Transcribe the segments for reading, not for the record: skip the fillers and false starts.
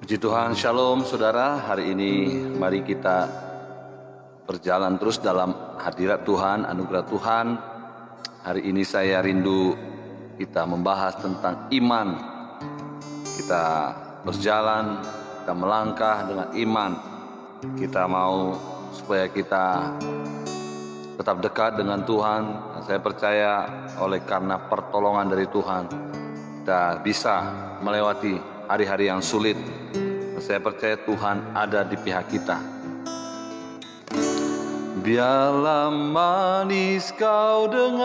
Puji Tuhan, Shalom saudara. Hari ini mari kita berjalan terus dalam hadirat Tuhan, anugerah Tuhan. Hari ini saya rindu kita membahas tentang iman. Kita berjalan, kita melangkah dengan iman. Kita mau supaya kita tetap dekat dengan Tuhan. Saya percaya oleh karena pertolongan dari Tuhan, kita bisa melewati hari-hari yang sulit. Saya percaya Tuhan ada di pihak kita. Biarlah manis kau dengar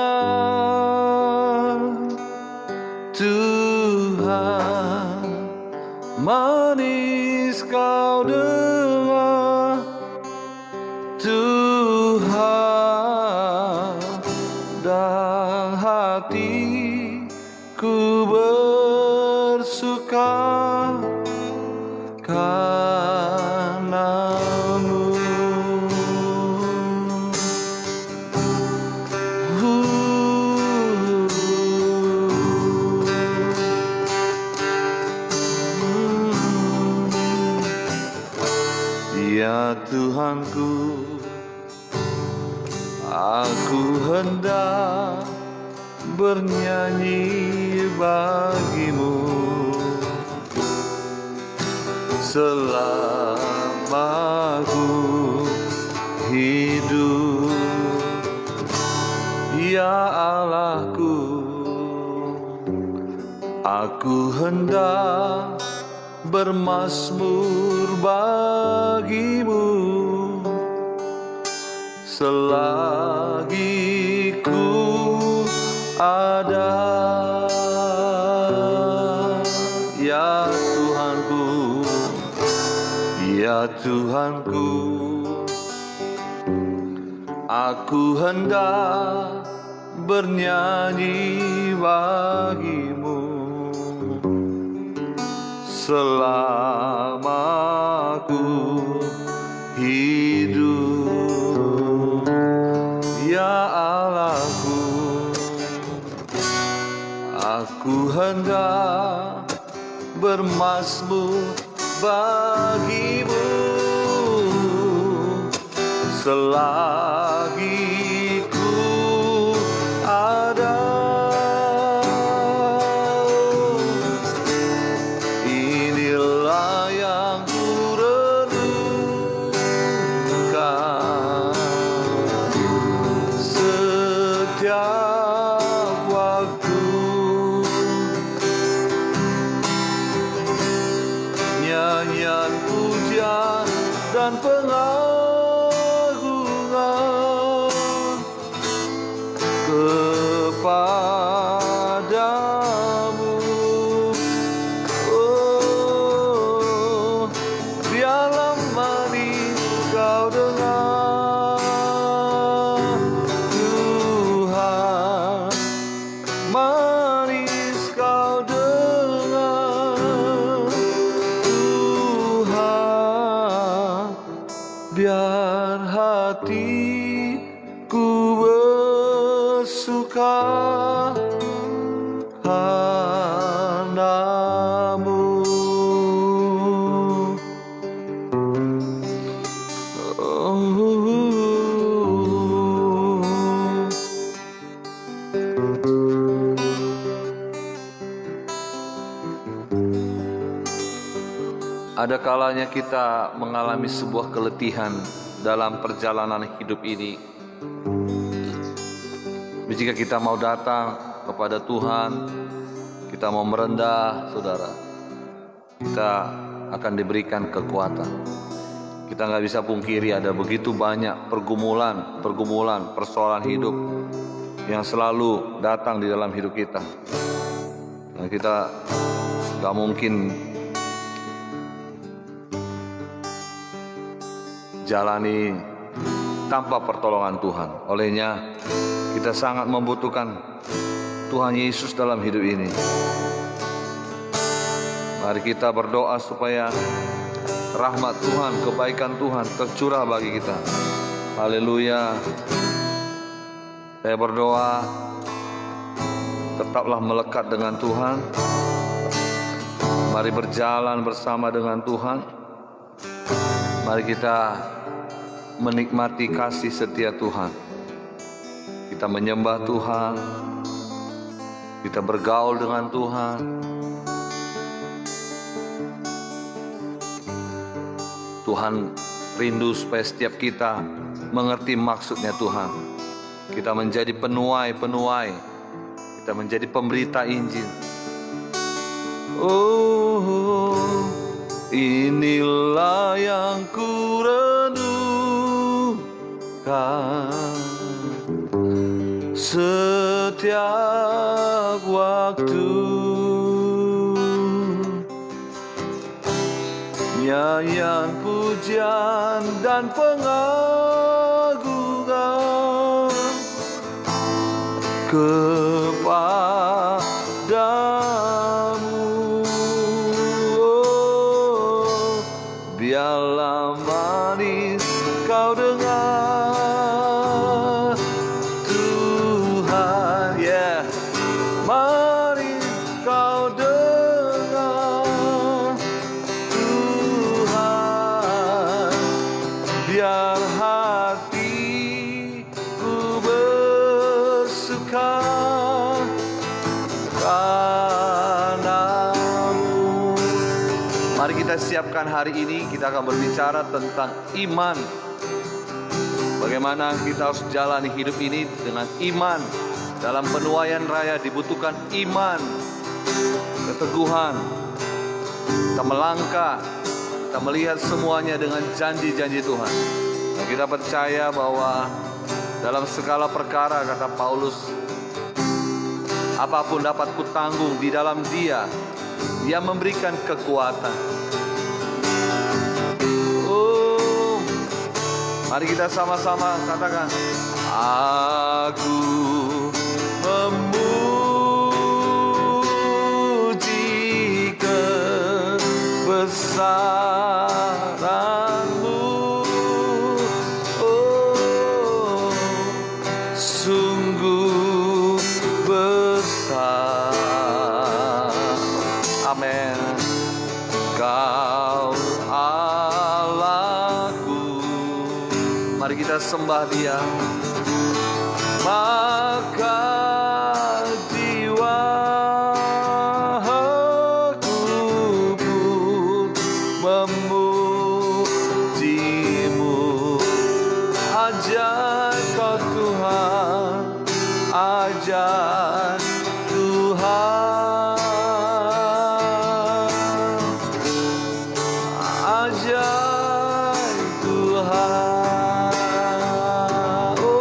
Tuhan, manis kau dengar Tuhan, dan hatiku bersuka karena-Mu. Ya Tuhanku, aku hendak bernyanyi bagi-Mu selama aku hidup. Ya Allahku, aku hendak bermazmur bagi-Mu selagi ku ada. Ya Tuhanku, ya Tuhanku, aku hendak bernyanyi bagi-Mu selama aku hidup. Ya Allahku, aku hendak bermazmur bagi-Mu selagi ku ada. Inilah yang ku renungkan setiap waktu. Nyanyian pujian dan pengagungan kepadamu. Oh, biarlah manis kau dengar Tuhan, manis kau dengar biar hatiku bersuka padamu. Ada kalanya kita mengalami sebuah keletihan dalam perjalanan hidup ini. Jika kita mau datang kepada Tuhan, kita mau merendah, saudara, kita akan diberikan kekuatan. Kita nggak bisa pungkiri ada begitu banyak pergumulan, persoalan hidup yang selalu datang di dalam hidup kita. Dan kita nggak mungkin jalani tanpa pertolongan Tuhan. Olehnya kita sangat membutuhkan Tuhan Yesus dalam hidup ini. Mari kita berdoa supaya rahmat Tuhan, kebaikan Tuhan tercurah bagi kita. Haleluya. Saya berdoa, tetaplah melekat dengan Tuhan. Mari berjalan bersama dengan Tuhan. Mari kita menikmati kasih setia Tuhan. Kita menyembah Tuhan. Kita bergaul dengan Tuhan. Tuhan rindu supaya setiap kita mengerti maksudnya Tuhan. Kita menjadi penuai. Kita menjadi pemberita Injil. Oh, inilah yang ku renungkan setiap waktu. Nyanyian pujian dan pengagungan kepadamu. Oh, biarlah manis kau dengar Tuhan, yeah. Manis kau dengar Tuhan, biar hatiku bersuka padamu. Mari kita siapkan hari ini, kita akan berbicara tentang iman. Bagaimana kita harus jalani hidup ini dengan iman. Dalam penuaian raya dibutuhkan iman, keteguhan. Kita melangkah, kita melihat semuanya dengan janji-janji Tuhan. Dan kita percaya bahwa dalam segala perkara, kata Paulus, apapun dapat kutanggung di dalam Dia, Dia memberikan kekuatan. Oh, mari kita sama-sama katakan, aku memuji kebesaran-Mu. Oh, sungguh besar. Amin. Kau Allahku. Mari kita sembah Dia. Maka jiwaku pun memuji-Mu. Ajar Kau Tuhan, ajar Tuhan, ajar Tuhan. Oh,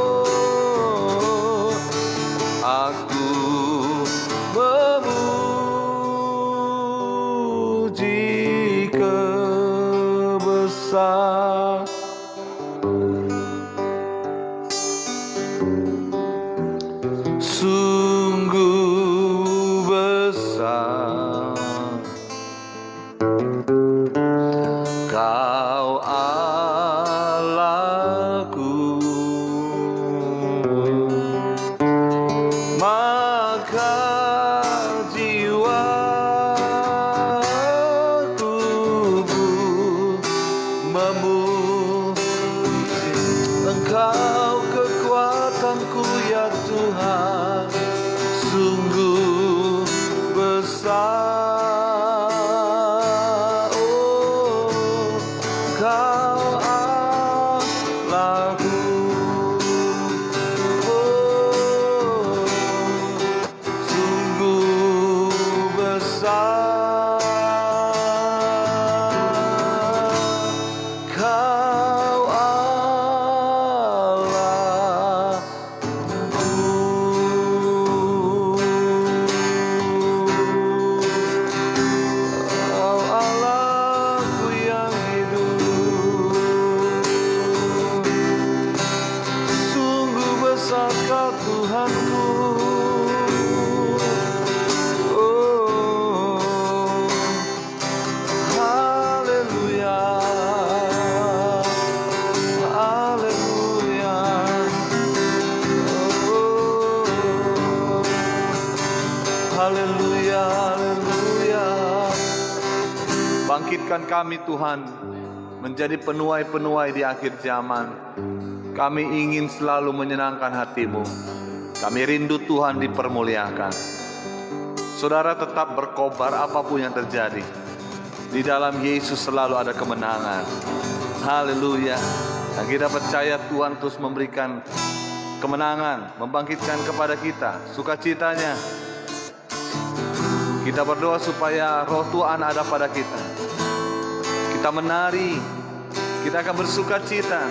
Bangkitkan kami Tuhan, menjadi penuai-penuai di akhir zaman. Kami ingin selalu menyenangkan hati-Mu. Kami rindu Tuhan dipermuliakan. Saudara tetap berkobar apapun yang terjadi. Di dalam Yesus selalu ada kemenangan. Haleluya. Dan kita percaya Tuhan terus memberikan kemenangan, membangkitkan kepada kita sukacitanya. Kita berdoa supaya roh Tuhan ada pada kita. Kita menari, kita akan bersukacita.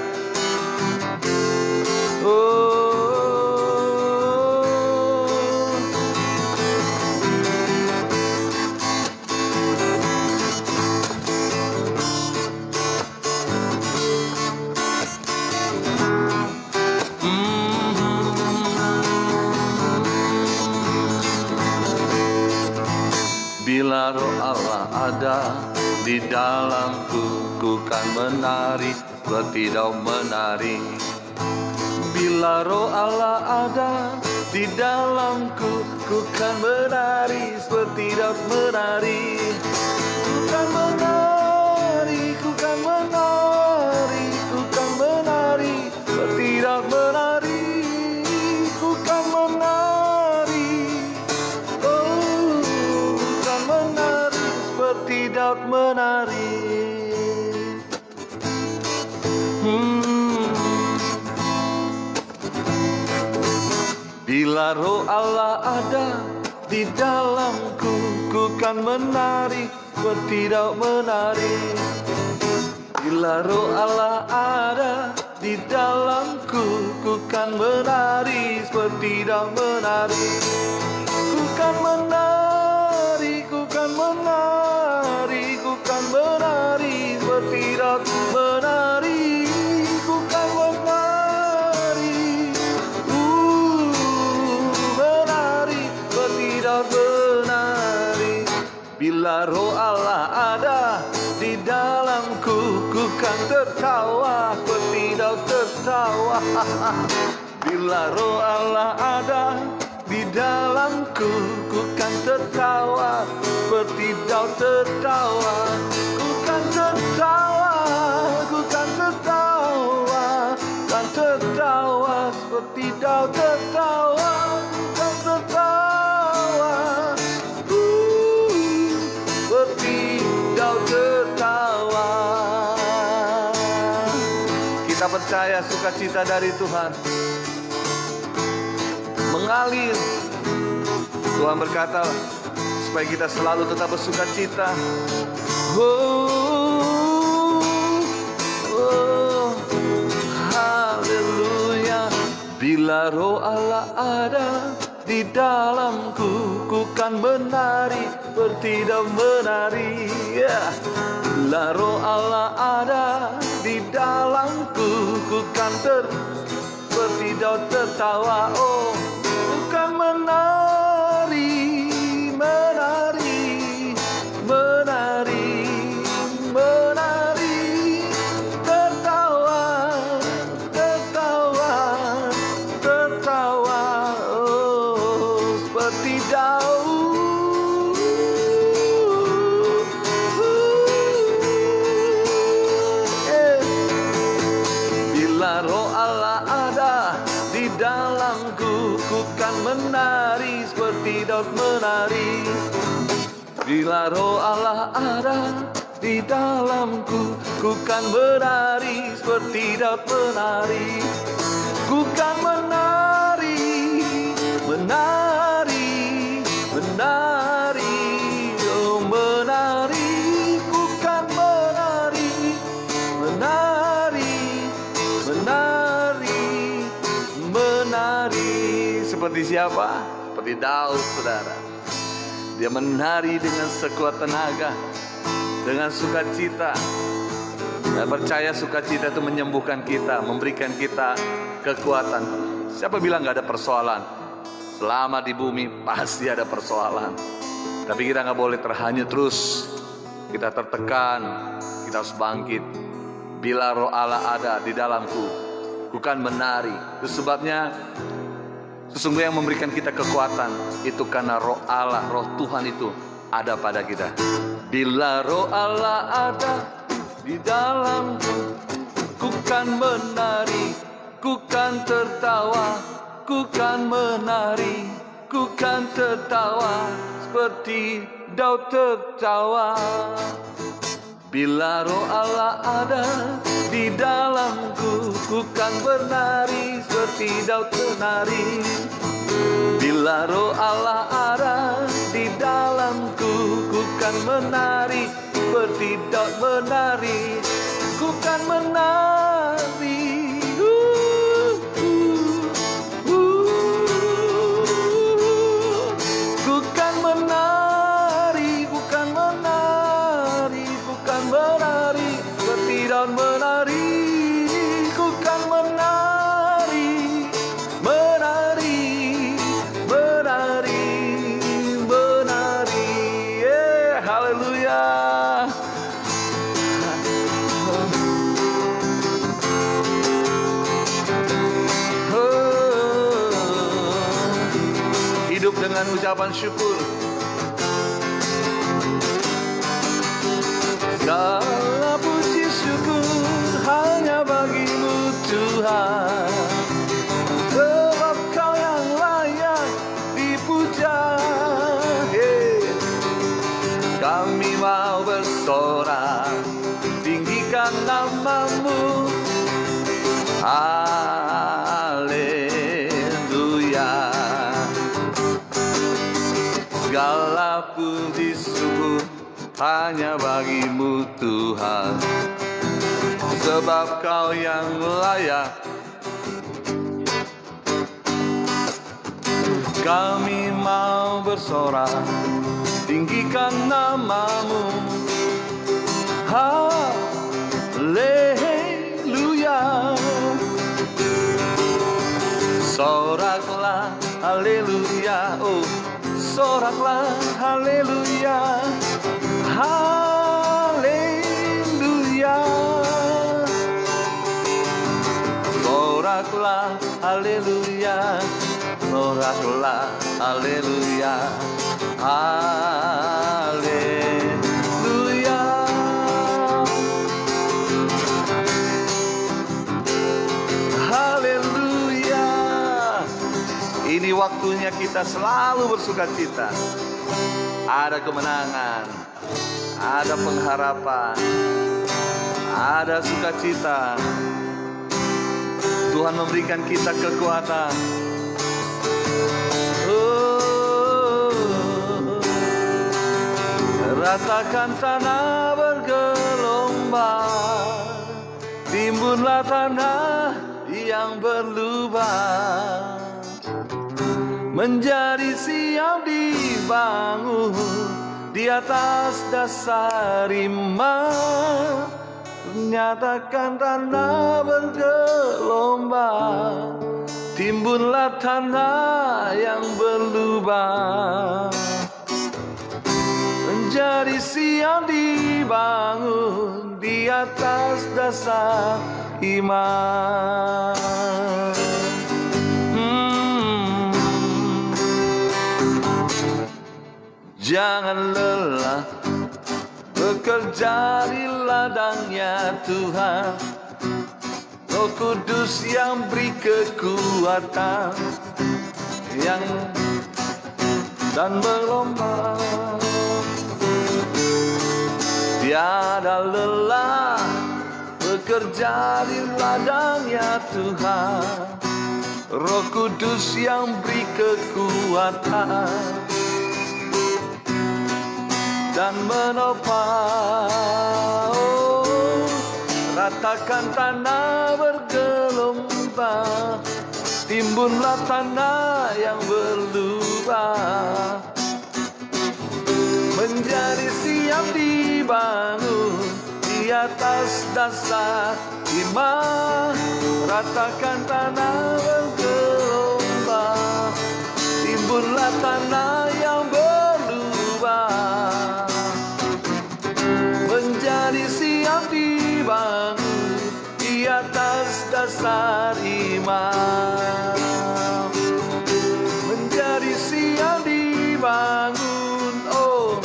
Bila roh Allah ada di dalamku, ku kan menari seperti daun menari. Bila roh Allah ada di dalamku, ku kan menari seperti daun menari. Ku kan menari, ku kan menari, ku kan menari seperti daun menari. Ku kan menari, oh, ku kan menari seperti daun menari. Bila roh Allah ada di dalamku, ku kan menari seperti daun menari. Bila roh Allah ada di dalamku, ku kan menari seperti daun menari. Ku kan menari, ku kan menari, ku kan menari seperti daun menari. Ku kan menari, menari seperti daun menari. Bila roh Allah ada di dalamku, ku kan tertawa seperti daun tertawa. Bila roh Allah ada di dalamku, ku kan tertawa seperti daun tertawa. Ku kan tertawa, ku kan tertawa, kan tertawa seperti daun tertawa. Ku kan tertawa, seperti daun tertawa. Kita percaya sukacita dari Tuhan mengalir. Tuhan berkata supaya kita selalu tetap bersukacita. Haleluya. Bila roh Allah ada di dalamku, ku kan menari seperti daun menari. Bila roh Allah ada di dalamku, ku kan seperti daun tertawa. Oh, ku kan menari, menari, menari, menari, tertawa, tertawa, tertawa. Oh, seperti daun. Bila roh Allah ada di dalamku, ku kan menari seperti daun menari. Bila roh Allah ada di dalamku, ku kan menari seperti daun menari. Ku kan menari, menari, menari, oh menari. Ku kan menari, menari, menari, menari. Seperti siapa? Seperti Daud, saudara. Dia menari dengan sekuat tenaga, dengan sukacita. Saya percaya sukacita itu menyembuhkan kita, memberikan kita kekuatan. Siapa bilang gak ada persoalan? Selama di bumi pasti ada persoalan. Tapi kita gak boleh terhanyut terus. Kita tertekan, kita harus bangkit. Bila roh Allah ada di dalamku, ku kan menari. Itu sebabnya sesungguhnya yang memberikan kita kekuatan itu karena roh Allah, roh Tuhan itu ada pada kita. Bila roh Allah ada di dalamku, ku kan menari, ku kan tertawa, ku kan menari, ku kan tertawa seperti Daud tertawa. Bila roh Allah ada di dalamku, ku kan bernari seperti Daud menari. Bila roh Allah ada di dalamku, ku kan menari seperti Daud menari. Ku kan menari. Ku kan menari, bukan menari, bukan menari seperti Daud menari. Ku kan menari, menari, menari, menari. Haleluya. Hidup dengan ucapan syukur. Segala puji syukur hanya bagimu Tuhan, sebab Kau yang layak dipuja. Kami mau bersorak, tinggikan nama-Mu. Haleluya. Segala puji syukur hanya bagimu Tuhan, sebab Kau yang layak. Kami mau bersorak, tinggikan nama-Mu. Haleluya. Soraklah haleluya, oh soraklah haleluya, haleluya. Soraklah haleluya, soraklah haleluya, haleluya. Haleluya. Ini waktunya kita selalu bersukacita. Ada kemenangan, ada pengharapan, ada sukacita. Tuhan memberikan kita kekuatan. Ratakan tanah bergelombang, timbunlah tanah yang berlubang, menjadi siap dibangun di atas dasar iman. Nyatakan tanah bergelombang, timbunlah tanah yang berlubang, menjadi siap dibangun di atas dasar iman. Jangan lelah bekerja di ladangnya Tuhan, Roh Kudus yang beri kekuatan yang dan berlomba. Tiada lelah bekerja di ladangnya Tuhan, Roh Kudus yang beri kekuatan dan menopang. Ratakan tanah bergelombang, timbunlah tanah yang berlubang, menjadi siap dibangun di atas dasar iman. Ratakan tanah bergelombang, timbunlah tanah yang berlubang, menjadi siap dibangun di atas dasar iman, menjadi siap dibangun, oh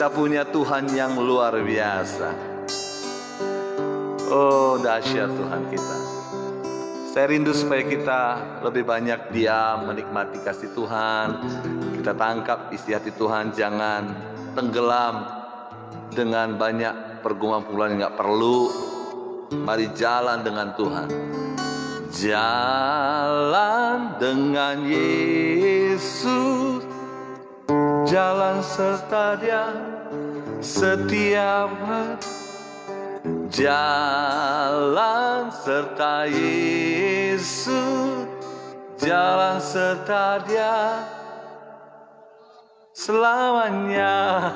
Kita punya Tuhan yang luar biasa. Oh, dahsyat Tuhan kita. Saya rindu supaya kita lebih banyak diam, menikmati kasih Tuhan. Kita tangkap isi hati Tuhan, jangan tenggelam dengan banyak pergumulan-pergumulan yang gak perlu. Mari jalan dengan Tuhan. Jalan dengan Yesus, jalan serta Dia setiap hari. Jalan serta Yesus, jalan serta Dia selamanya.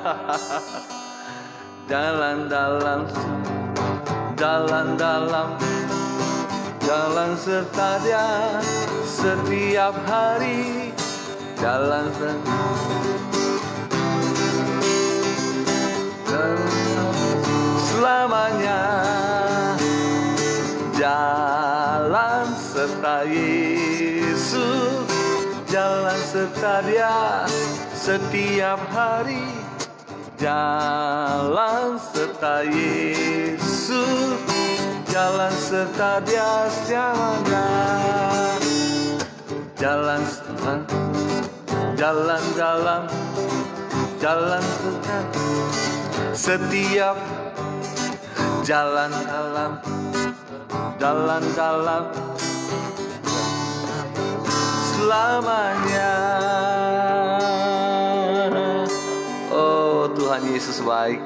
Jalan dalam jalan serta Dia setiap hari. Jalan selamanya. Jalan serta Yesus, jalan serta Dia setiap hari. Jalan serta Yesus, jalan serta Dia selamanya. Jalan dalam jalan serta setiap jalan dalam selamanya. Oh, Tuhan Yesus baik.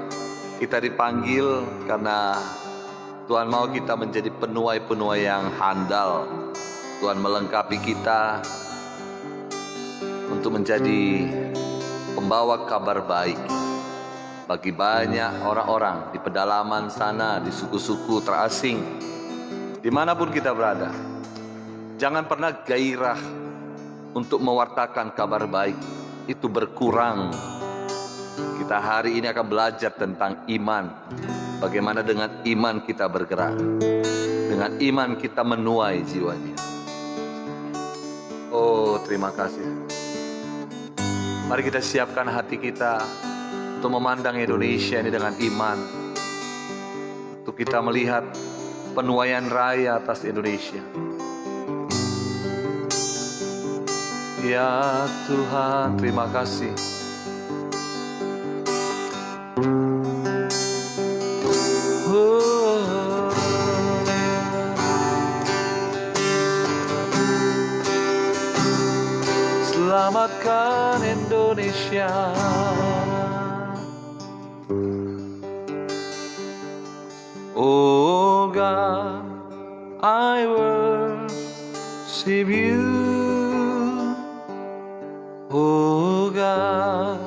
Kita dipanggil karena Tuhan mau kita menjadi penuai-penuai yang handal. Tuhan melengkapi kita untuk menjadi pembawa kabar baik bagi banyak orang-orang di pedalaman sana, di suku-suku terasing, dimanapun kita berada. Jangan pernah gairah untuk mewartakan kabar baik itu berkurang. Kita hari ini akan belajar tentang iman. Bagaimana dengan iman kita bergerak, dengan iman kita menuai jiwanya. Oh, terima kasih. Mari kita siapkan hati kita untuk memandang Indonesia ini dengan iman, untuk kita melihat penuaian raya atas Indonesia. Ya Tuhan, terima kasih. Selamatkan Indonesia. Oh God, I worship you. Oh God,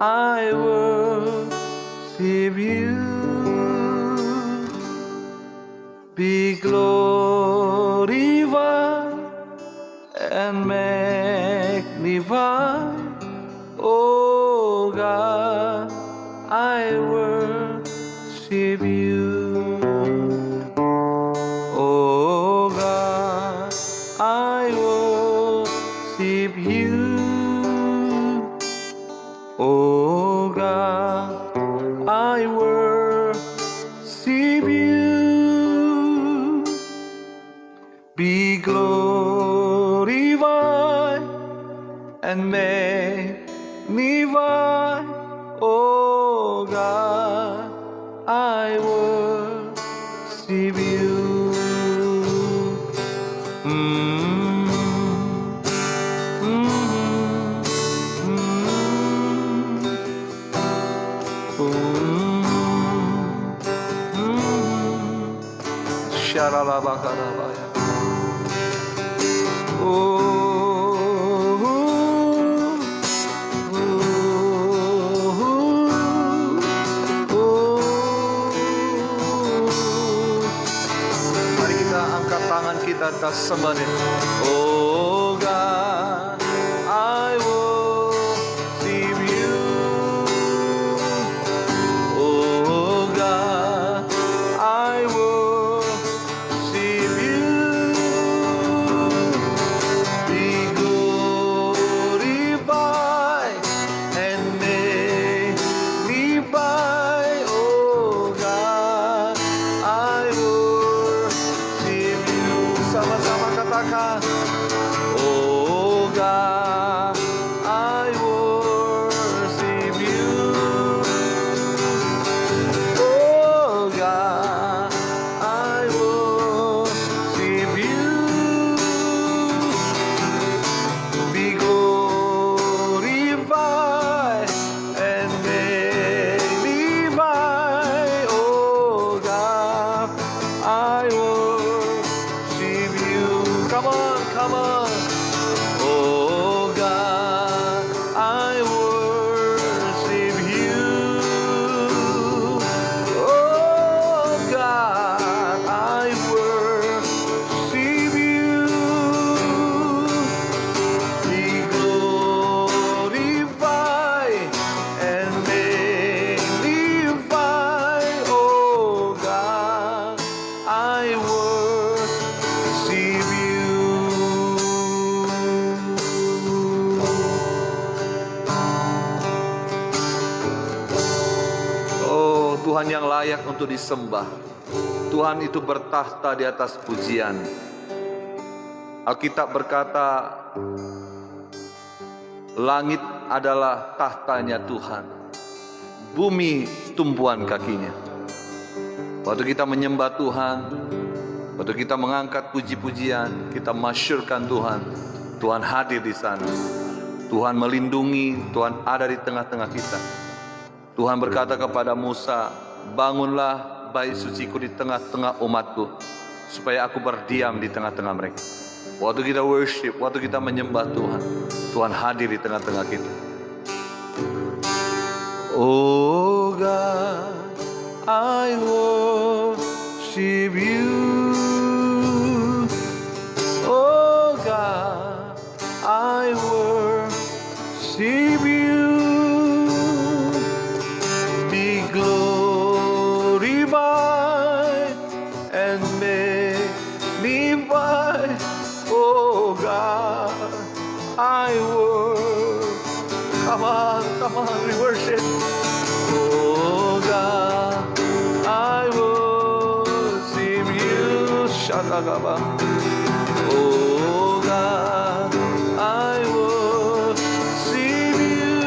I worship you. Be glorified and magnified. Oh God, I worship you. Oh God, I worship you. Oh God, I worship you. Be glorified and magnified. Oh God, I worship you. Syaralabakarabaya. Mari kita angkat tangan kita atas sembah Dia. Oh God, I worship you. Oh God, I worship you. Be glorified and magnified. Tuhan yang layak untuk disembah. Tuhan itu bertahta di atas pujian. Alkitab berkata, langit adalah tahtanya Tuhan, bumi tumpuan kakinya. Waktu kita menyembah Tuhan, waktu kita mengangkat puji-pujian, kita masyurkan Tuhan, Tuhan hadir di sana. Tuhan melindungi, Tuhan ada di tengah-tengah kita. Tuhan berkata kepada Musa, bangunlah bait suciku di tengah-tengah umatku, supaya aku berdiam di tengah-tengah mereka. Waktu kita worship, waktu kita menyembah Tuhan, Tuhan hadir di tengah-tengah kita. Oh God, I worship you. Oh God, I worship you. Be glorified and magnified. Oh God, I worship. Come on, we worship. Oh God, I worship you. Shatakaba. Oh God, I worship you.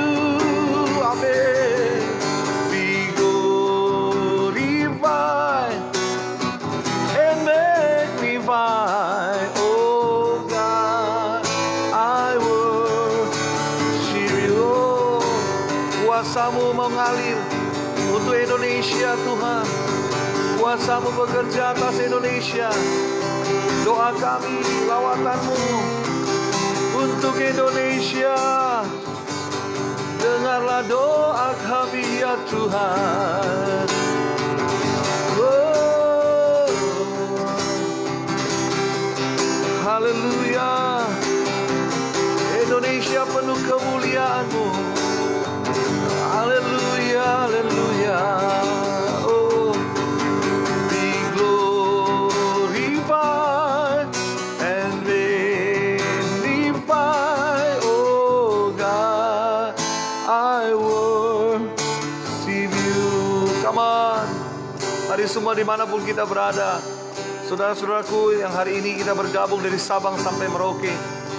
Amen. Be glorified and magnified. Oh God, I worship you. Kuasamu mengalir untuk Indonesia, Tuhan. Kuasamu bekerja atas Indonesia. Doa kami, lawatanmu untuk Indonesia. Dengarlah doa kami ya Tuhan. Oh, haleluya. Indonesia penuh kemuliaan-Mu. Haleluya, haleluya. Oh, be glorified and magnified. Oh God, I worship you. Come on. Mari semua dimanapun kita berada, saudara-saudaraku yang hari ini kita bergabung dari Sabang sampai Merauke,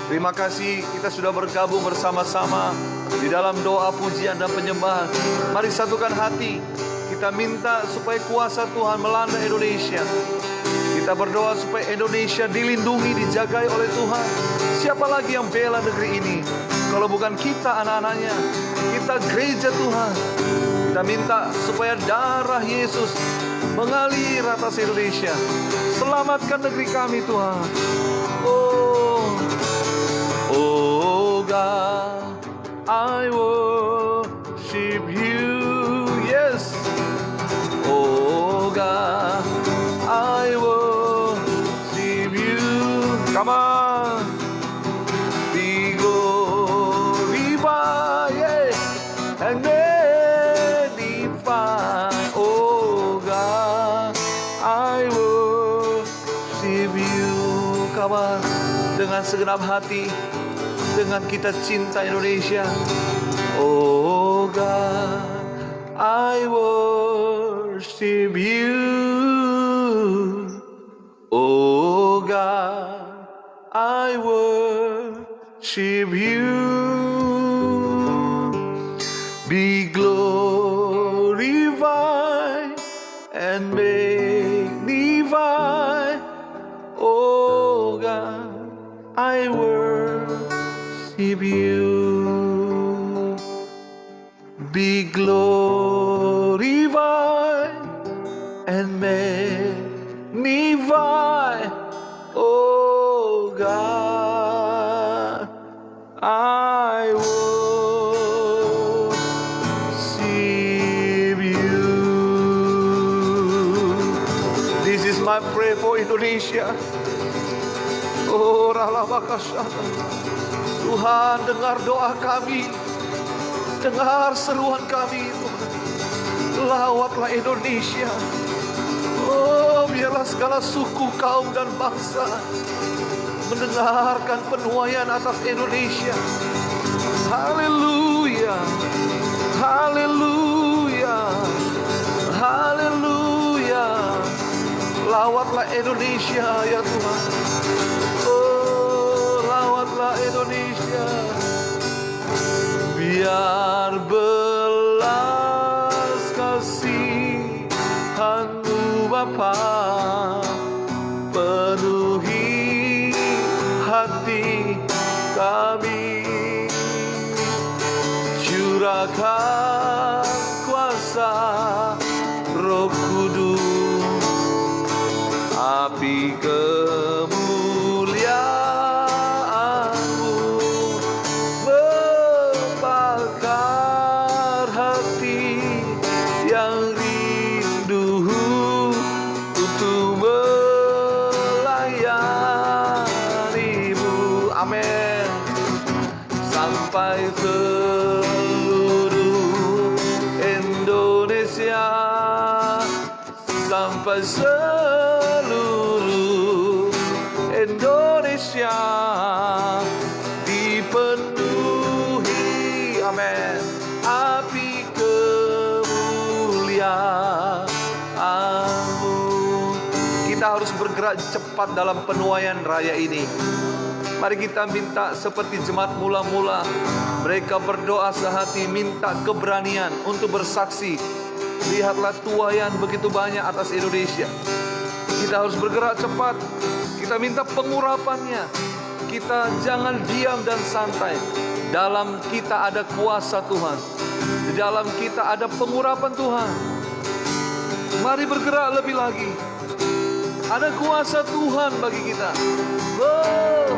terima kasih kita sudah bergabung bersama-sama di dalam doa, pujian, dan penyembahan. Mari satukan hati. Kita minta supaya kuasa Tuhan melanda Indonesia. Kita berdoa supaya Indonesia dilindungi, dijagai oleh Tuhan. Siapa lagi yang bela negeri ini kalau bukan kita, anak-anaknya? Kita gereja Tuhan. Kita minta supaya darah Yesus mengalir atas Indonesia. Selamatkan negeri kami Tuhan. Oh God, I worship you. Yes. Oh God, I worship you. Come on. Be glorified, yeah, and magnified. Oh God, I worship you. Come on. Dengan segenap hati, dengan kita cinta Indonesia. Oh God, I worship you. Oh God, I worship you. Be glorified and magnified. Oh God, I worship you. Be glorified and magnified. Oh God, I worship you. This is my prayer for Indonesia. Oh Ralabakasana. Tuhan, dengar doa kami, dengar seruan kami Tuhan. Lawatlah Indonesia. Oh, biarlah segala suku, kaum, dan bangsa mendengarkan penuaian atas Indonesia. Haleluya, haleluya, haleluya. rawatlah Indonesia ya Tuhan. Oh, rawatlah Indonesia. Biar belas kasihan-Mu Bapa penuhi hati kami. Curahkan kuasa Roh Kudus, api kemuliaan-Mu membakar hati yang rindu untuk melayani-Mu. Amin. Sampai seluruh Indonesia, sampai seluruh Indonesia dipenuhi, amin, api kemuliaan-Mu. Kita harus bergerak cepat dalam penuaian raya ini. Mari kita minta seperti jemaat mula-mula. Mereka berdoa sehati, minta keberanian untuk bersaksi. Lihatlah tuaian begitu banyak atas Indonesia. Kita harus bergerak cepat. Kita minta pengurapannya. Kita jangan diam dan santai. Dalam kita ada kuasa Tuhan. Di dalam kita ada pengurapan Tuhan. Mari bergerak lebih lagi. Ada kuasa Tuhan bagi kita. Oh,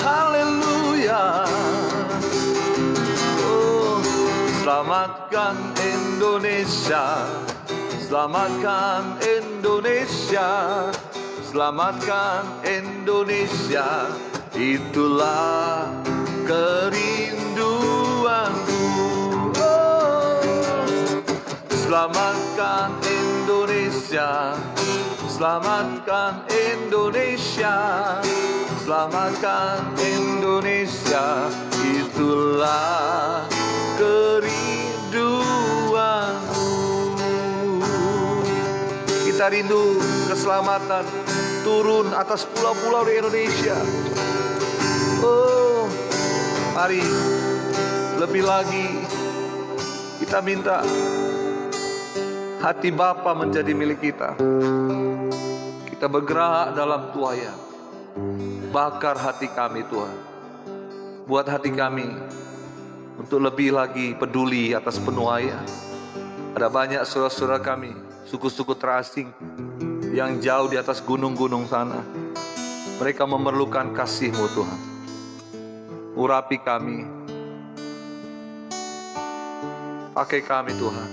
haleluya. Oh, selamatkan Indonesia, selamatkan Indonesia, selamatkan Indonesia. Itulah kerinduanku. Oh, selamatkan Indonesia, selamatkan Indonesia, selamatkan Indonesia. Itulah kerinduanku. Kita rindu keselamatan turun atas pulau-pulau di Indonesia. Oh, mari lebih lagi kita minta hati Bapa menjadi milik kita. Kita bergerak dalam tuaian. Bakar hati kami Tuhan. Buat hati kami untuk lebih lagi peduli atas penuaian. Ada banyak saudara-saudara kami, suku-suku terasing yang jauh di atas gunung-gunung sana. Mereka memerlukan kasih-Mu Tuhan. Urapi kami. Pakai kami Tuhan.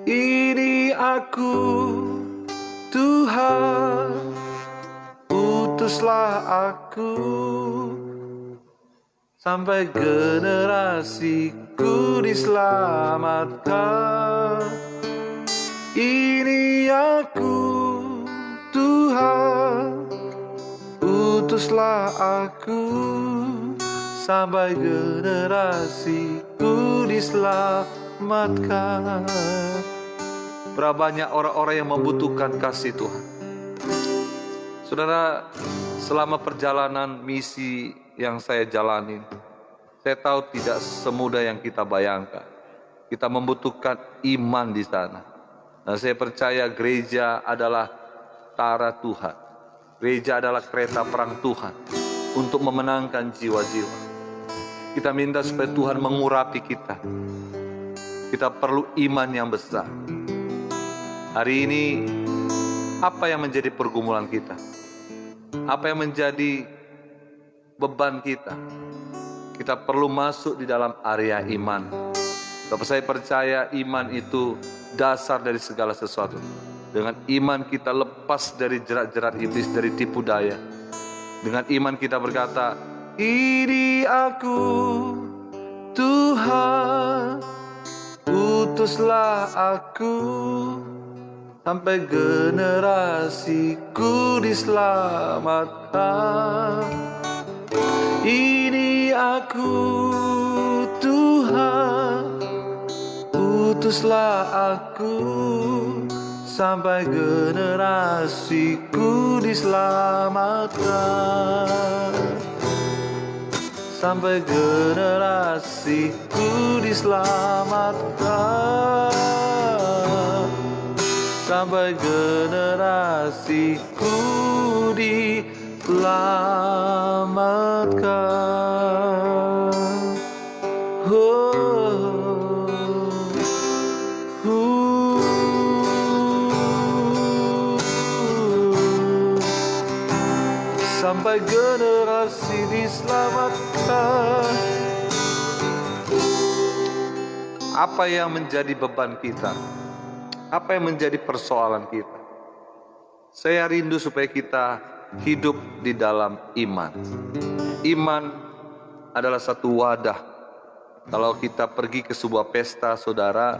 Ini aku Tuhan, utuslah aku sampai generasiku diselamatkan. Ini aku Tuhan, utuslah aku sampai generasiku diselamatkan. Berapa banyak orang-orang yang membutuhkan kasih Tuhan. Saudara, selama perjalanan misi yang saya jalani, saya tahu tidak semudah yang kita bayangkan. Kita membutuhkan iman di sana. Dan saya percaya gereja adalah tara Tuhan. Gereja adalah kereta perang Tuhan untuk memenangkan jiwa-jiwa. Kita minta supaya Tuhan mengurapi kita. Kita perlu iman yang besar. Hari ini, apa yang menjadi pergumulan kita? Apa yang menjadi beban kita? Kita perlu masuk di dalam area iman. Sebab saya percaya iman itu dasar dari segala sesuatu. Dengan iman kita lepas dari jerat-jerat iblis, dari tipu daya. Dengan iman kita berkata, ini aku Tuhan, utuslah aku sampai generasiku diselamatkan. Ini aku Tuhan, utuslah aku sampai generasiku diselamatkan, sampai generasiku diselamatkan, sampai generasiku diselamatkan. Sampai generasi diselamatkan. Apa yang menjadi beban kita? Apa yang menjadi persoalan kita? Saya rindu supaya kita hidup di dalam iman. Iman adalah satu wadah. Kalau kita pergi ke sebuah pesta, saudara,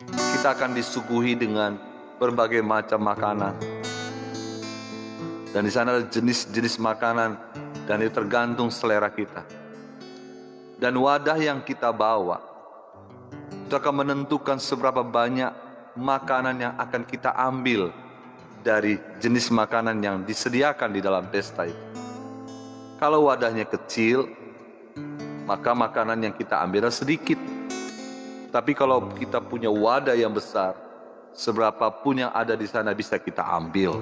kita akan disuguhi dengan berbagai macam makanan. Dan di sana ada jenis-jenis makanan, dan itu tergantung selera kita. Dan wadah yang kita bawa itu akan menentukan seberapa banyak makanan yang akan kita ambil dari jenis makanan yang disediakan di dalam pesta itu. Kalau wadahnya kecil, maka makanan yang kita ambil sedikit. Tapi kalau kita punya wadah yang besar, seberapapun yang ada di sana bisa kita ambil.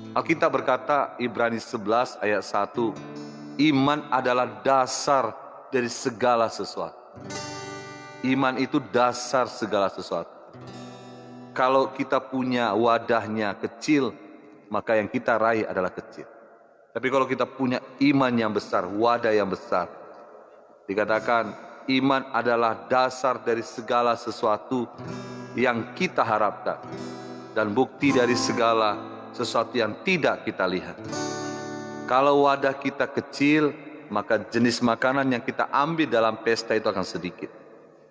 Alkitab berkata, Ibrani 11 ayat 1, iman adalah dasar dari segala sesuatu. Iman itu dasar segala sesuatu. Kalau kita punya wadahnya kecil, maka yang kita raih adalah kecil. Tapi kalau kita punya iman yang besar, wadah yang besar, dikatakan iman adalah dasar dari segala sesuatu yang kita harapkan, dan bukti dari segala sesuatu yang tidak kita lihat. Kalau wadah kita kecil, maka jenis makanan yang kita ambil dalam pesta itu akan sedikit.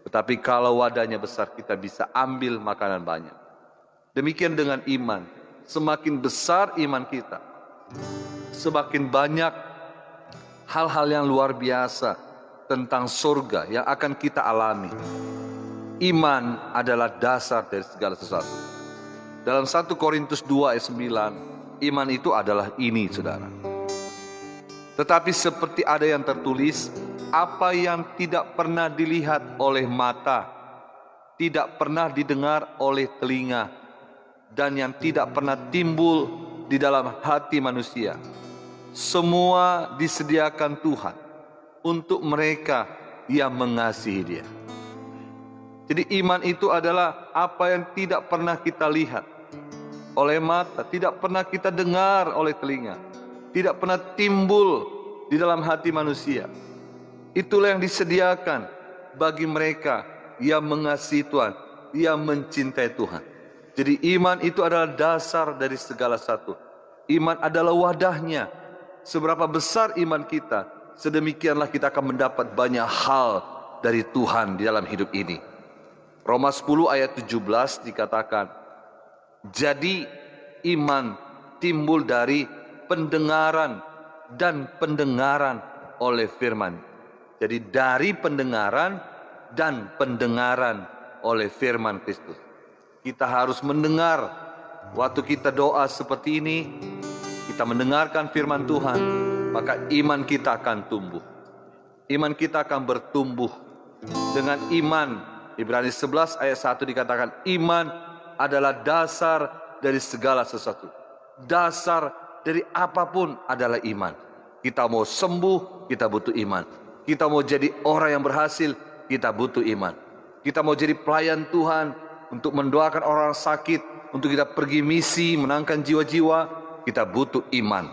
Tetapi kalau wadahnya besar, kita bisa ambil makanan banyak. Demikian dengan iman. Semakin besar iman kita, semakin banyak hal-hal yang luar biasa tentang surga yang akan kita alami. Iman adalah dasar dari segala sesuatu. Dalam 1 Korintus 2 ayat 9, iman itu adalah ini, saudara. Tetapi seperti ada yang tertulis, apa yang tidak pernah dilihat oleh mata, tidak pernah didengar oleh telinga, dan yang tidak pernah timbul di dalam hati manusia, semua disediakan Tuhan untuk mereka yang mengasihi Dia. Jadi iman itu adalah apa yang tidak pernah kita lihat oleh mata, tidak pernah kita dengar oleh telinga, tidak pernah timbul di dalam hati manusia. Itulah yang disediakan bagi mereka yang mengasihi Tuhan, yang mencintai Tuhan. Jadi iman itu adalah dasar dari segala satu. Iman adalah wadahnya. Seberapa besar iman kita, sedemikianlah kita akan mendapat banyak hal dari Tuhan di dalam hidup ini. Roma 10 ayat 17 dikatakan, jadi iman timbul dari pendengaran dan pendengaran oleh firman. Jadi dari pendengaran dan pendengaran oleh firman Kristus. Kita harus mendengar. Waktu kita doa seperti ini, kita mendengarkan firman Tuhan, maka iman kita akan tumbuh. Iman kita akan bertumbuh. Dengan iman, Ibrani 11 ayat 1 dikatakan, iman adalah dasar dari segala sesuatu. Dasar dari apapun adalah iman. Kita mau sembuh, kita butuh iman. Kita mau jadi orang yang berhasil, kita butuh iman. Kita mau jadi pelayan Tuhan, untuk mendoakan orang sakit, untuk kita pergi misi, menangkan jiwa-jiwa, kita butuh iman.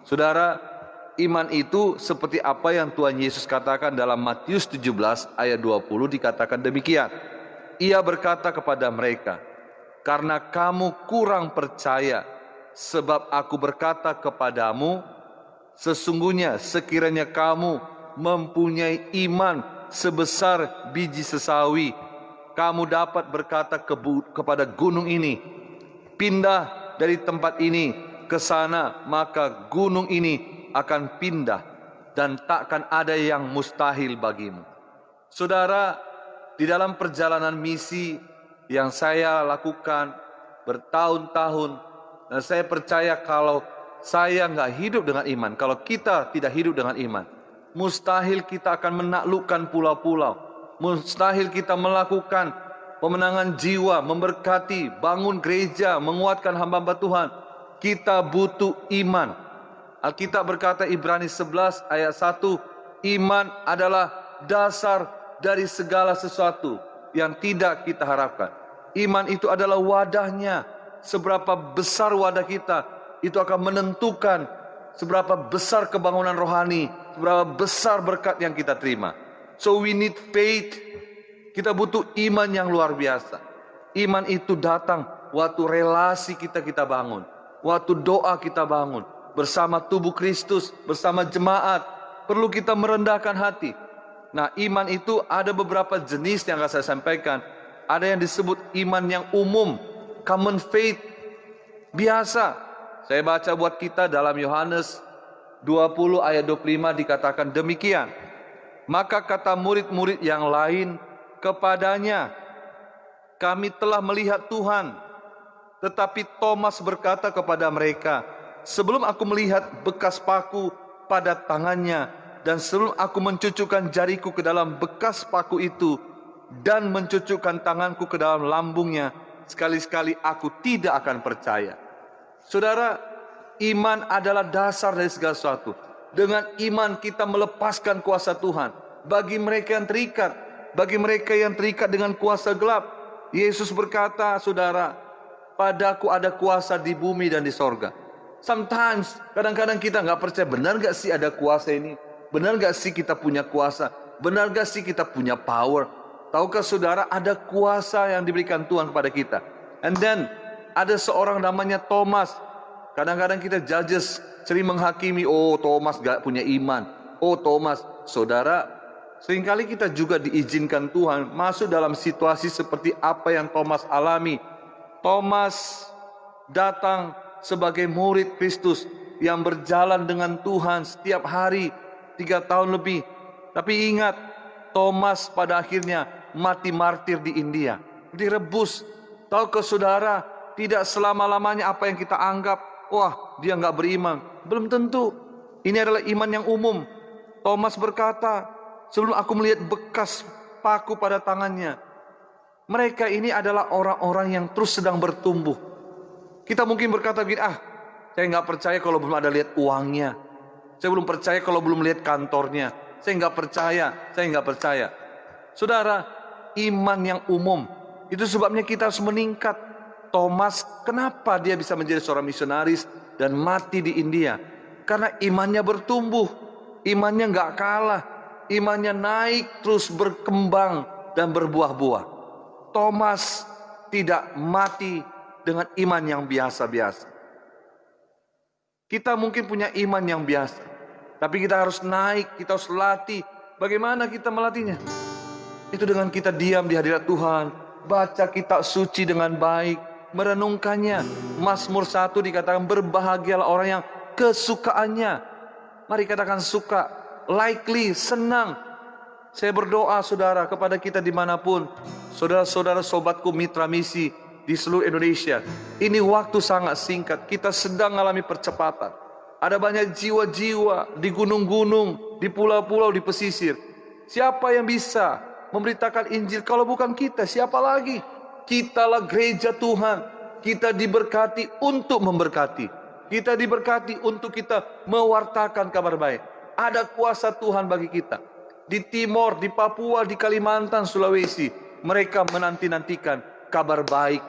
Saudara, iman itu seperti apa yang Tuhan Yesus katakan dalam Matius 17 ayat 20 dikatakan demikian. Ia berkata kepada mereka, karena kamu kurang percaya, sebab aku berkata kepadamu, sesungguhnya sekiranya kamu mempunyai iman sebesar biji sesawi, kamu dapat berkata kepada gunung ini, pindah dari tempat ini ke sana, maka gunung ini akan pindah, dan takkan ada yang mustahil bagimu. Saudara, di dalam perjalanan misi yang saya lakukan bertahun-tahun, dan saya percaya kalau saya nggak hidup dengan iman, kalau kita tidak hidup dengan iman, mustahil kita akan menaklukkan pulau-pulau, mustahil kita melakukan pemenangan jiwa, memberkati, bangun gereja, menguatkan hamba-hamba Tuhan. Kita butuh iman. Alkitab berkata Ibrani 11 ayat 1, iman adalah dasar dari segala sesuatu yang tidak kita harapkan. Iman itu adalah wadahnya. Seberapa besar wadah kita, itu akan menentukan seberapa besar kebangunan rohani, seberapa besar berkat yang kita terima. So we need faith. Kita butuh iman yang luar biasa. Iman itu datang waktu relasi kita bangun, waktu doa kita bangun bersama tubuh Kristus, bersama jemaat. Perlu kita merendahkan hati. Nah, iman itu ada beberapa jenis yang akan saya sampaikan. Ada yang disebut iman yang umum, common faith, biasa. Saya baca buat kita dalam Yohanes 20 ayat 25 dikatakan demikian. Maka kata murid-murid yang lain kepadanya, kami telah melihat Tuhan. Tetapi Thomas berkata kepada mereka, sebelum aku melihat bekas paku pada tangannya, dan sebelum aku mencucukkan jariku ke dalam bekas paku itu, dan mencucukkan tanganku ke dalam lambungnya, sekali-sekali aku tidak akan percaya. Saudara, iman adalah dasar dari segala sesuatu. Dengan iman kita melepaskan kuasa Tuhan. Bagi mereka yang terikat, bagi mereka yang terikat dengan kuasa gelap, Yesus berkata, saudara, padaku ada kuasa di bumi dan di sorga. Sometimes, kadang-kadang kita nggak percaya, benar nggak sih ada kuasa ini? Benar nggak sih kita punya kuasa? Benar nggak sih kita punya power? Tahukah saudara, ada kuasa yang diberikan Tuhan kepada kita. And then, ada seorang namanya Thomas. Kadang-kadang kita judges sering menghakimi, oh Thomas gak punya iman. Oh Thomas, saudara, seringkali kita juga diizinkan Tuhan masuk dalam situasi seperti apa yang Thomas alami. Thomas datang sebagai murid Kristus yang berjalan dengan Tuhan setiap hari 3 tahun lebih. Tapi ingat, Thomas pada akhirnya mati martir di India, direbus. Tahukah saudara, tidak selama-lamanya apa yang kita anggap, wah dia nggak beriman, belum tentu. Ini adalah iman yang umum. Thomas berkata, sebelum aku melihat bekas paku pada tangannya. Mereka ini adalah orang-orang yang terus sedang bertumbuh. Kita mungkin berkata begini, saya nggak percaya kalau belum ada lihat uangnya. Saya belum percaya kalau belum lihat kantornya. Saya nggak percaya. Saudara, iman yang umum. Itu sebabnya kita harus meningkat. Thomas, kenapa dia bisa menjadi seorang misionaris dan mati di India? Karena imannya bertumbuh. Imannya nggak kalah. Imannya naik, terus berkembang dan berbuah-buah. Thomas tidak mati dengan iman yang biasa-biasa. Kita mungkin punya iman yang biasa, tapi kita harus naik, kita harus latih. Bagaimana kita melatihnya? Itu dengan kita diam di hadirat Tuhan, baca kitab suci dengan baik, merenungkannya. Mazmur 1 dikatakan berbahagialah orang yang kesukaannya. Mari katakan suka, likely, senang. Saya berdoa saudara kepada kita dimanapun, saudara-saudara sobatku mitra misi di seluruh Indonesia. Ini waktu sangat singkat, kita sedang mengalami percepatan. Ada banyak jiwa-jiwa di gunung-gunung, di pulau-pulau, di pesisir. Siapa yang bisa memberitakan Injil kalau bukan kita? Siapa lagi? Kitalah gereja Tuhan. Kita diberkati untuk memberkati. Kita diberkati untuk kita mewartakan kabar baik. Ada kuasa Tuhan bagi kita. Di Timor, di Papua, di Kalimantan, Sulawesi, mereka menanti-nantikan kabar baik.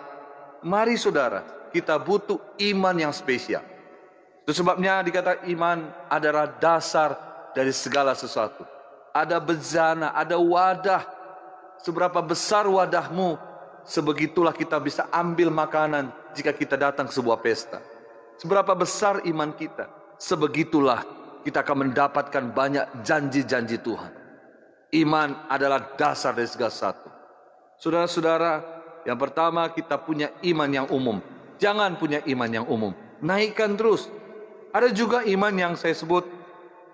Mari saudara, kita butuh iman yang spesial. Itu sebabnya dikatakan iman adalah dasar dari segala sesuatu. Ada bejana, ada wadah. Seberapa besar wadahmu, sebegitulah kita bisa ambil makanan jika kita datang ke sebuah pesta. Seberapa besar iman kita, sebegitulah kita akan mendapatkan banyak janji-janji Tuhan. Iman adalah dasar dari segala sesuatu. Saudara-saudara, yang pertama kita punya iman yang umum. Jangan punya iman yang umum, naikkan terus. Ada juga iman yang saya sebut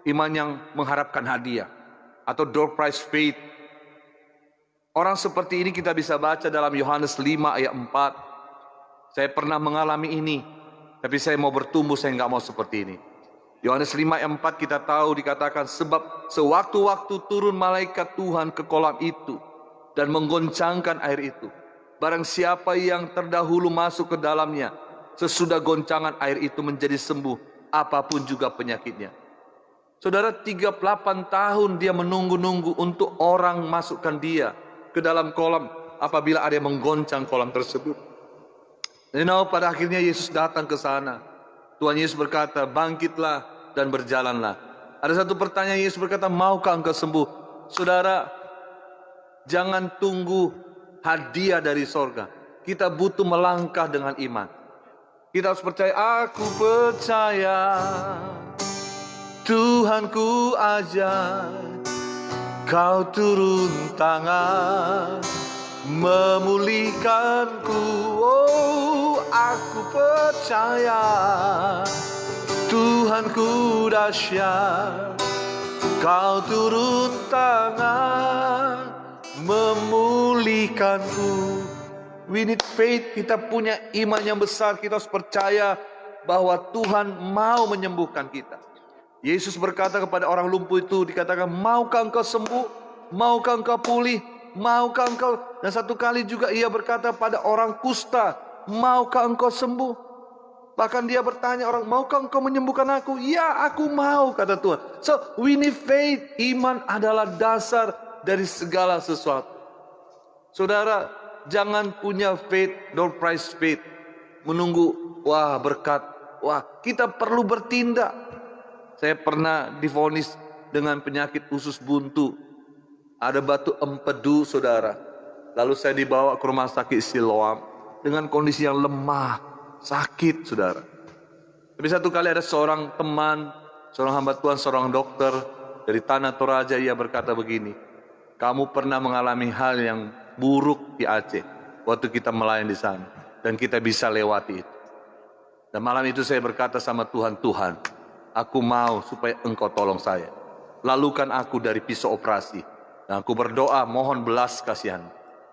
iman yang mengharapkan hadiah atau door prize faith. Orang seperti ini kita bisa baca dalam Yohanes 5 ayat 4. Saya pernah mengalami ini, tapi saya mau bertumbuh, saya nggak mau seperti ini. Yohanes 5 ayat 4 kita tahu dikatakan, sebab sewaktu-waktu turun malaikat Tuhan ke kolam itu dan menggoncangkan air itu. Barang siapa yang terdahulu masuk ke dalamnya, sesudah goncangan air itu menjadi sembuh, apapun juga penyakitnya. Saudara, 38 tahun dia menunggu-nunggu untuk orang masukkan dia ke dalam kolam apabila ada yang menggoncang kolam tersebut. Dan pada akhirnya Yesus datang ke sana. Tuhan Yesus berkata, bangkitlah dan berjalanlah. Ada satu pertanyaan, Yesus berkata, maukah engkau sembuh? Saudara, jangan tunggu hadiah dari sorga. Kita butuh melangkah dengan iman. Kita harus percaya, aku percaya Tuhanku ajar, kau turun tangan memulihkanku. Oh, aku percaya Tuhanku dahsyat, kau turun tangan memulihkanku. We need faith. Kita punya iman yang besar. Kita harus percaya bahwa Tuhan mau menyembuhkan kita. Yesus berkata kepada orang lumpuh itu, dikatakan, maukah engkau sembuh? Maukah engkau pulih? Maukah engkau? Dan satu kali juga ia berkata pada orang kusta, maukah engkau sembuh? Bahkan dia bertanya orang, maukah engkau menyembuhkan aku? Ya, aku mau, kata Tuhan. So, we need faith. Iman adalah dasar dari segala sesuatu. Saudara, jangan punya faith, door prize faith. Menunggu, wah berkat. Wah, kita perlu bertindak. Saya pernah divonis dengan penyakit usus buntu. Ada batu empedu, saudara. Lalu saya dibawa ke rumah sakit Siloam dengan kondisi yang lemah, sakit, saudara. Tapi satu kali ada seorang teman, seorang hamba Tuhan, seorang dokter dari Tanah Toraja, ia berkata begini, kamu pernah mengalami hal yang buruk di Aceh waktu kita melayani di sana, dan kita bisa lewati itu. Dan malam itu saya berkata sama Tuhan, Tuhan, aku mau supaya engkau tolong saya. Lalukan aku dari pisau operasi. Dan aku berdoa mohon belas kasihan.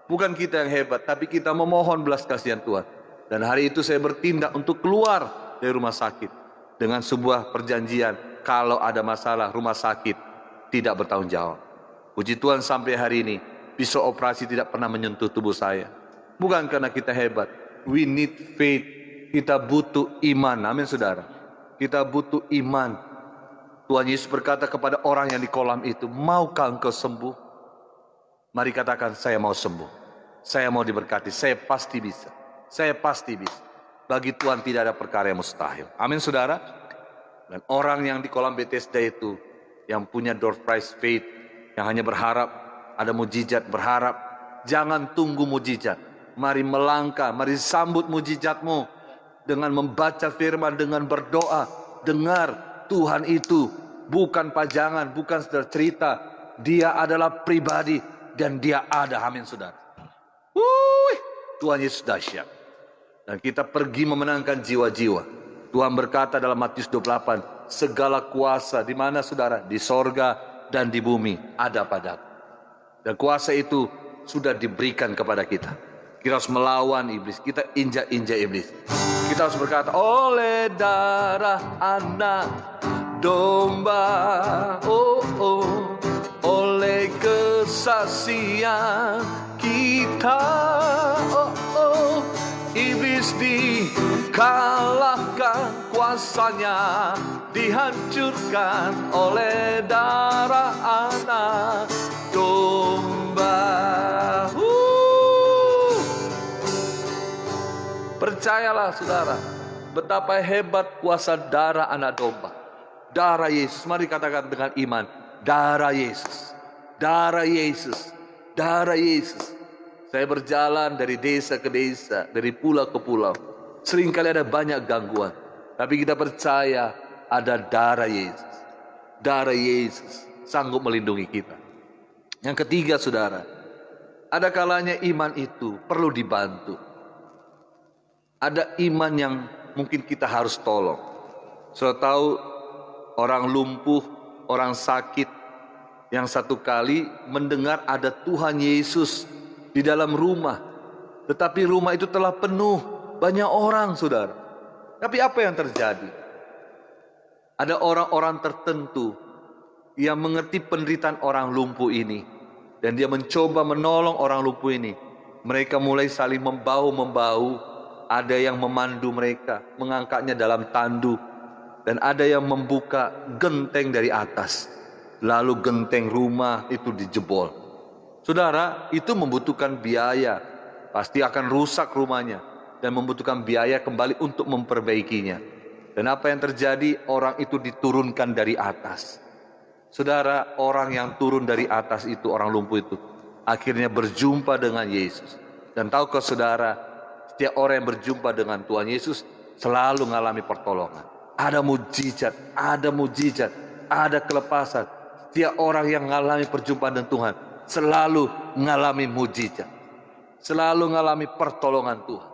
Bukan kita yang hebat, tapi kita memohon belas kasihan Tuhan. Dan hari itu saya bertindak untuk keluar dari rumah sakit dengan sebuah perjanjian, kalau ada masalah rumah sakit tidak bertanggung jawab. Puji Tuhan sampai hari ini pisau operasi tidak pernah menyentuh tubuh saya. Bukan karena kita hebat. We need faith. Kita butuh iman. Amin, saudara. Kita butuh iman. Tuhan Yesus berkata kepada orang yang di kolam itu, maukah engkau sembuh? Mari katakan, saya mau sembuh. Saya mau diberkati. Saya pasti bisa. Saya pasti bisa. Bagi Tuhan tidak ada perkara yang mustahil. Amin, saudara. Dan orang yang di kolam Bethesda itu, yang punya door prize faith, yang hanya berharap ada mujizat, berharap. Jangan tunggu mujizat. Mari melangkah, mari sambut mujizatmu dengan membaca firman, dengan berdoa. Dengar, Tuhan itu bukan pajangan, bukan sekedar cerita. Dia adalah pribadi dan dia ada. Amin, saudara. Tuhan Yesus dahsyat. Dan kita pergi memenangkan jiwa-jiwa. Tuhan berkata dalam Matius 28, segala kuasa di mana, saudara? Di sorga dan di bumi ada padaku. Dan kuasa itu sudah diberikan kepada kita. Kita harus melawan iblis. Kita injak-injak iblis. Kita harus berkata, oleh darah anak domba, oh, oh, oleh kesaksian kita, oh, oh, iblis dikalahkan, kuasanya dihancurkan oleh darah anak domba. Percayalah, saudara, betapa hebat kuasa darah anak domba. Darah Yesus. Mari katakan dengan iman, darah Yesus, darah Yesus, darah Yesus. Saya berjalan dari desa ke desa, dari pulau ke pulau. Seringkali ada banyak gangguan, tapi kita percaya ada darah Yesus. Darah Yesus sanggup melindungi kita. Yang ketiga, saudara, ada kalanya iman itu perlu dibantu. Ada iman yang mungkin kita harus tolong. Saya tahu orang lumpuh, orang sakit, yang satu kali mendengar ada Tuhan Yesus di dalam rumah. Tetapi rumah itu telah penuh, banyak orang, saudara. Tapi apa yang terjadi? Ada orang-orang tertentu yang mengerti penderitaan orang lumpuh ini, dan dia mencoba menolong orang lumpuh ini. Mereka mulai saling membahu-membahu. Ada yang memandu mereka, mengangkatnya dalam tandu, dan ada yang membuka genteng dari atas. Lalu genteng rumah itu dijebol. Saudara, itu membutuhkan biaya. Pasti akan rusak rumahnya dan membutuhkan biaya kembali untuk memperbaikinya. Dan apa yang terjadi? Orang itu diturunkan dari atas. Saudara, orang yang turun dari atas itu, orang lumpuh itu, akhirnya berjumpa dengan Yesus. Dan tahukah saudara, setiap orang yang berjumpa dengan Tuhan Yesus selalu mengalami pertolongan. Ada mujizat, ada kelepasan. Setiap orang yang mengalami perjumpaan dengan Tuhan selalu mengalami mujizat, selalu mengalami pertolongan Tuhan.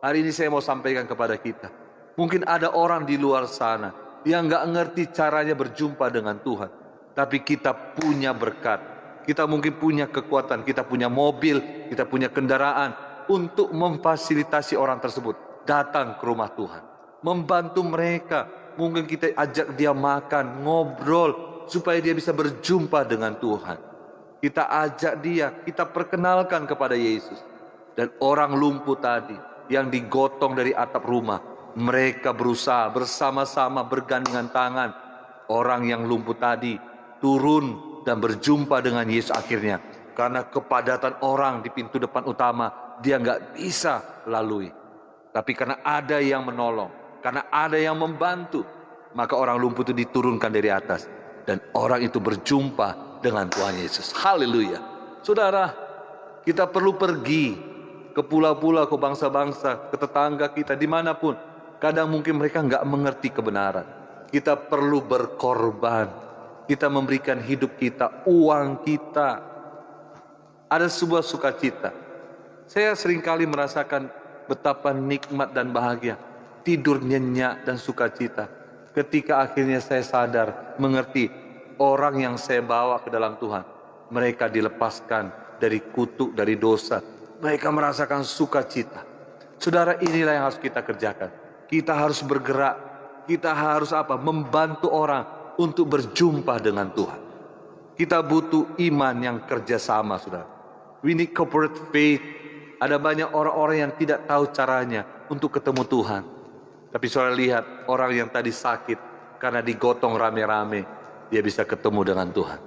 Hari ini saya mau sampaikan kepada kita, mungkin ada orang di luar sana yang gak ngerti caranya berjumpa dengan Tuhan. Tapi kita punya berkat, kita mungkin punya kekuatan, kita punya mobil, kita punya kendaraan untuk memfasilitasi orang tersebut datang ke rumah Tuhan, membantu mereka. Mungkin kita ajak dia makan, ngobrol, supaya dia bisa berjumpa dengan Tuhan. Kita ajak dia, kita perkenalkan kepada Yesus. Dan orang lumpuh tadi yang digotong dari atap rumah, mereka berusaha bersama-sama bergandengan tangan. Orang yang lumpuh tadi turun dan berjumpa dengan Yesus akhirnya. Karena kepadatan orang di pintu depan utama, dia nggak bisa lalui. Tapi karena ada yang menolong, karena ada yang membantu, maka orang lumpuh itu diturunkan dari atas. Dan orang itu berjumpa dengan Tuhan Yesus. Haleluya. Saudara, kita perlu pergi ke pulau-pulau, ke bangsa-bangsa, ke tetangga kita, dimanapun. Kadang mungkin mereka nggak mengerti kebenaran. Kita perlu berkorban. Kita memberikan hidup kita, uang kita. Ada sebuah sukacita. Saya seringkali merasakan betapa nikmat dan bahagia, tidur nyenyak dan sukacita, ketika akhirnya saya sadar, mengerti orang yang saya bawa ke dalam Tuhan, mereka dilepaskan dari kutuk, dari dosa. Mereka merasakan sukacita. Saudara, inilah yang harus kita kerjakan. Kita harus bergerak. Kita harus membantu orang untuk berjumpa dengan Tuhan. Kita butuh iman yang kerjasama, saudara. We need corporate faith. Ada banyak orang-orang yang tidak tahu caranya untuk ketemu Tuhan. Tapi saudara lihat, orang yang tadi sakit karena digotong rame-rame, dia bisa ketemu dengan Tuhan.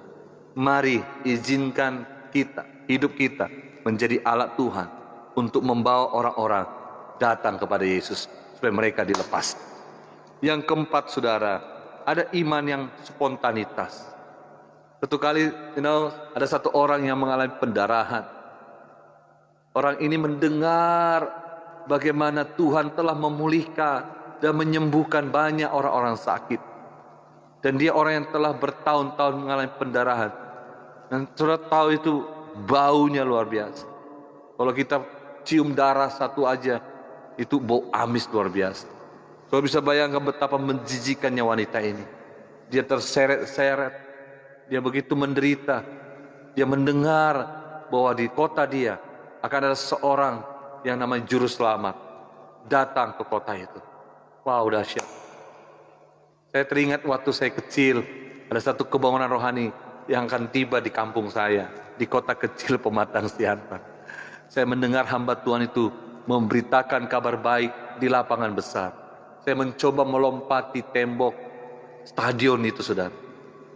Mari izinkan kita, hidup kita menjadi alat Tuhan untuk membawa orang-orang datang kepada Yesus supaya mereka dilepas. Yang keempat, saudara, ada iman yang spontanitas. Satu kali, ada satu orang yang mengalami pendarahan. Orang ini mendengar bagaimana Tuhan telah memulihkan dan menyembuhkan banyak orang-orang sakit. Dan dia orang yang telah bertahun-tahun mengalami pendarahan. Dan saudara tahu itu baunya luar biasa. Kalau kita cium darah satu aja, itu bau amis luar biasa. Saudara bisa bayangkan betapa menjijikannya wanita ini. Dia terseret-seret, dia begitu menderita. Dia mendengar bahwa di kota dia akan ada seorang yang namanya juru selamat datang ke kota itu. Wow, dahsyat. Saya teringat waktu saya kecil, ada satu kebangunan rohani yang akan tiba di kampung saya, di kota kecil Pematang Siantar. Saya mendengar hamba Tuhan itu memberitakan kabar baik di lapangan besar. Saya mencoba melompati tembok stadion itu, saudara.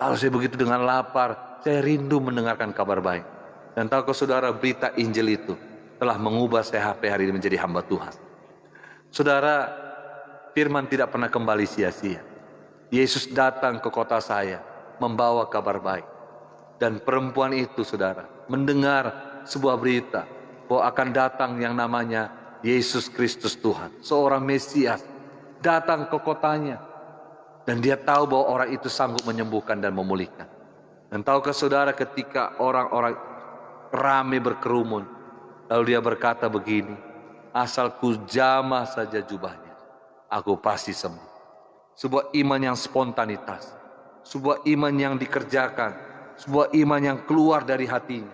Lalu saya begitu dengan lapar, saya rindu mendengarkan kabar baik. Dan tahukah saudara, berita Injil itu telah mengubah saya sampai hari ini menjadi hamba Tuhan. Saudara, firman tidak pernah kembali sia-sia. Yesus datang ke kota saya membawa kabar baik. Dan perempuan itu, saudara, mendengar sebuah berita bahwa akan datang yang namanya Yesus Kristus Tuhan, seorang Mesias, datang ke kotanya. Dan dia tahu bahwa orang itu sanggup menyembuhkan dan memulihkan. Dan tahukah saudara, ketika orang-orang ramai berkerumun, lalu dia berkata begini, asal ku jamah saja jubahnya, aku pasti sembuh. Sebuah iman yang spontanitas, sebuah iman yang dikerjakan, sebuah iman yang keluar dari hatinya.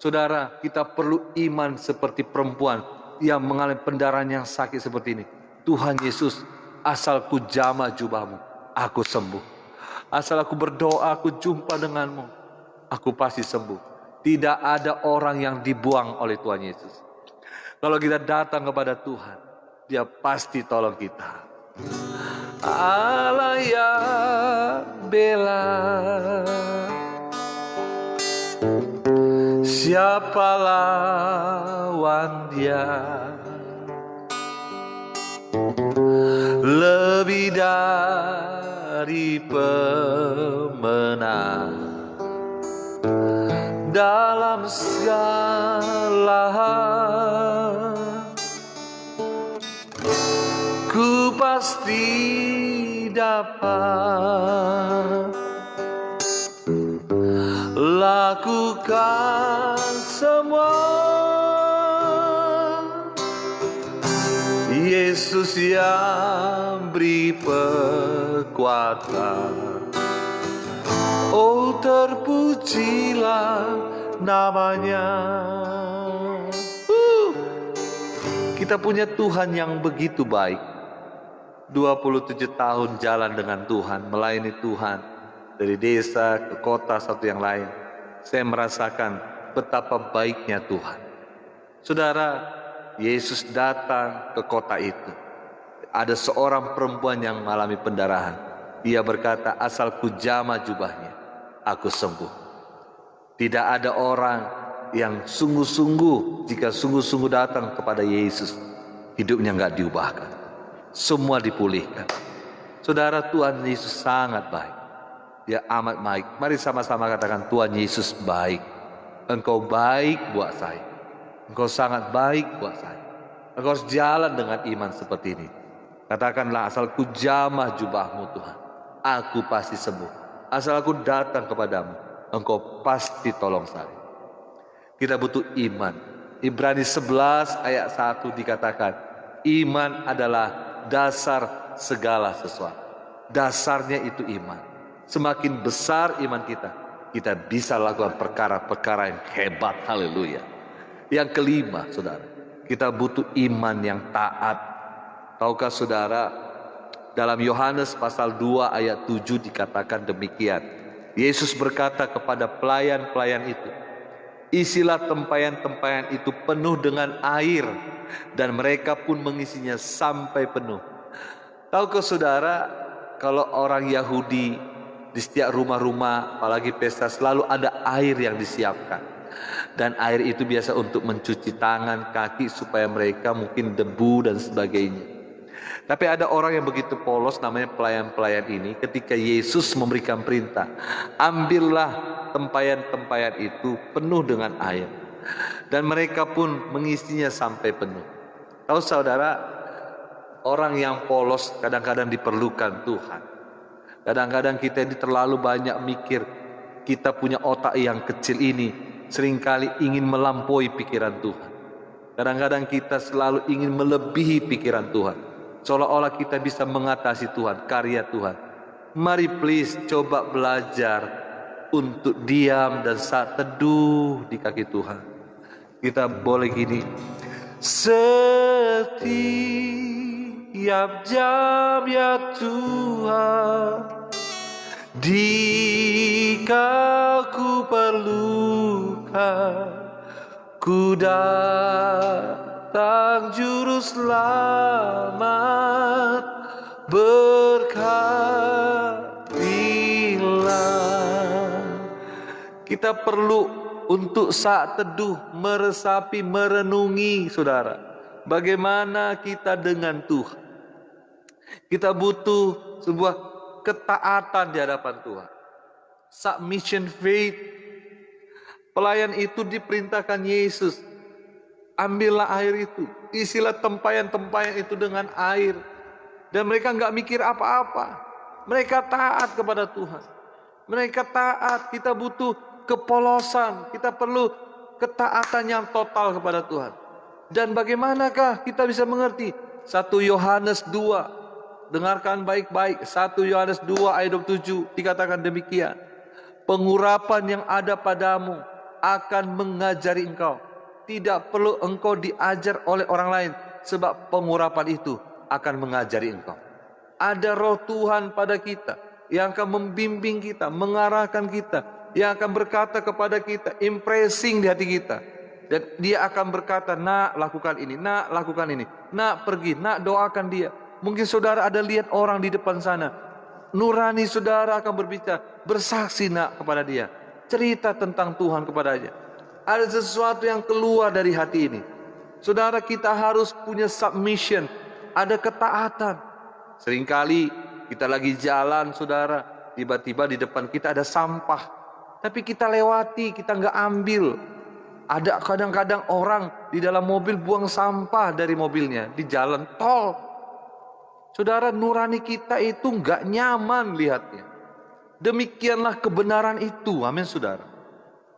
Saudara, kita perlu iman seperti perempuan yang mengalami pendarahan yang sakit seperti ini. Tuhan Yesus, asal ku jamah jubahmu, aku sembuh. Asal aku berdoa, aku jumpa denganmu, aku pasti sembuh. Tidak ada orang yang dibuang oleh Tuhan Yesus. Kalau kita datang kepada Tuhan, Dia pasti tolong kita. Allah yang bela, siapa lawan Dia? Lebih dari pemenang dalam segala hal. Ku pasti dapat lakukan semua. Yesus yang beri kekuatan, oh terpujilah namanya. Kita punya Tuhan yang begitu baik. 27 tahun jalan dengan Tuhan, melayani Tuhan, dari desa ke kota satu yang lain. Saya merasakan betapa baiknya Tuhan. Saudara, Yesus datang ke kota itu. Ada seorang perempuan yang mengalami pendarahan. Dia berkata, asal ku jamah jubahnya, aku sembuh. Tidak ada orang yang sungguh-sungguh, jika sungguh-sungguh datang kepada Yesus, hidupnya enggak diubahkan. Semua dipulihkan. Saudara, Tuhan Yesus sangat baik. Dia amat baik. Mari sama-sama katakan, Tuhan Yesus baik. Engkau baik buat saya. Engkau sangat baik buat saya. Engkau harus jalan dengan iman seperti ini. Katakanlah, asal ku jamah jubahmu Tuhan, aku pasti sembuh. Asal aku datang kepadamu, Engkau pasti tolong saya. Kita butuh iman. Ibrani 11 ayat 1 dikatakan, iman adalah dasar segala sesuatu. Dasarnya itu iman. Semakin besar iman kita, kita bisa lakukan perkara-perkara yang hebat. Haleluya. Yang kelima, saudara, kita butuh iman yang taat. Tahukah saudara, dalam Yohanes pasal 2 ayat 7 dikatakan demikian. Yesus berkata kepada pelayan-pelayan itu, isilah tempayan-tempayan itu penuh dengan air, dan mereka pun mengisinya sampai penuh. Tahukah saudara, kalau orang Yahudi di setiap rumah-rumah, apalagi pesta, selalu ada air yang disiapkan. Dan air itu biasa untuk mencuci tangan, kaki, supaya mereka mungkin debu dan sebagainya. Tapi ada orang yang begitu polos, namanya pelayan-pelayan ini. Ketika Yesus memberikan perintah, ambillah tempayan-tempayan itu penuh dengan air, dan mereka pun mengisinya sampai penuh. Tahu saudara, orang yang polos kadang-kadang diperlukan Tuhan. Kadang-kadang kita ini terlalu banyak mikir. Kita punya otak yang kecil ini seringkali ingin melampaui pikiran Tuhan. Kadang-kadang kita selalu ingin melebihi pikiran Tuhan, seolah-olah kita bisa mengatasi Tuhan, karya Tuhan. Mari please coba belajar untuk diam dan saat teduh di kaki Tuhan. Kita boleh gini, setiap jam ya Tuhan, jika ku perlukan, ku datang juru selamat, berkatilah. Kita perlu untuk saat teduh meresapi, merenungi, saudara, bagaimana kita dengan Tuhan. Kita butuh sebuah ketaatan di hadapan Tuhan. Submission faith. Pelayan itu diperintahkan Yesus, ambillah air itu, isilah tempayan-tempayan itu dengan air. Dan mereka enggak mikir apa-apa. Mereka taat kepada Tuhan. Mereka taat. Kita butuh kepolosan. Kita perlu ketaatan yang total kepada Tuhan. Dan bagaimanakah kita bisa mengerti? 1 Yohanes 2. Dengarkan baik-baik, 1 Yohanes 2 ayat 27 dikatakan demikian. Pengurapan yang ada padamu akan mengajari engkau. Tidak perlu engkau diajar oleh orang lain, sebab pengurapan itu akan mengajari engkau. Ada roh Tuhan pada kita yang akan membimbing kita, mengarahkan kita, yang akan berkata kepada kita, impressing di hati kita. Dan dia akan berkata, nak lakukan ini, nak lakukan ini, nak pergi, nak doakan dia. Mungkin saudara ada lihat orang di depan sana, nurani saudara akan berbicara, bersaksi nak kepada dia, cerita tentang Tuhan kepadanya. Ada sesuatu yang keluar dari hati ini. Saudara, kita harus punya submission, ada ketaatan. Seringkali kita lagi jalan saudara, tiba-tiba di depan kita ada sampah, tapi kita lewati, kita nggak ambil. Ada kadang-kadang orang di dalam mobil buang sampah dari mobilnya di jalan tol. Saudara, nurani kita itu nggak nyaman lihatnya. Demikianlah kebenaran itu, amin saudara.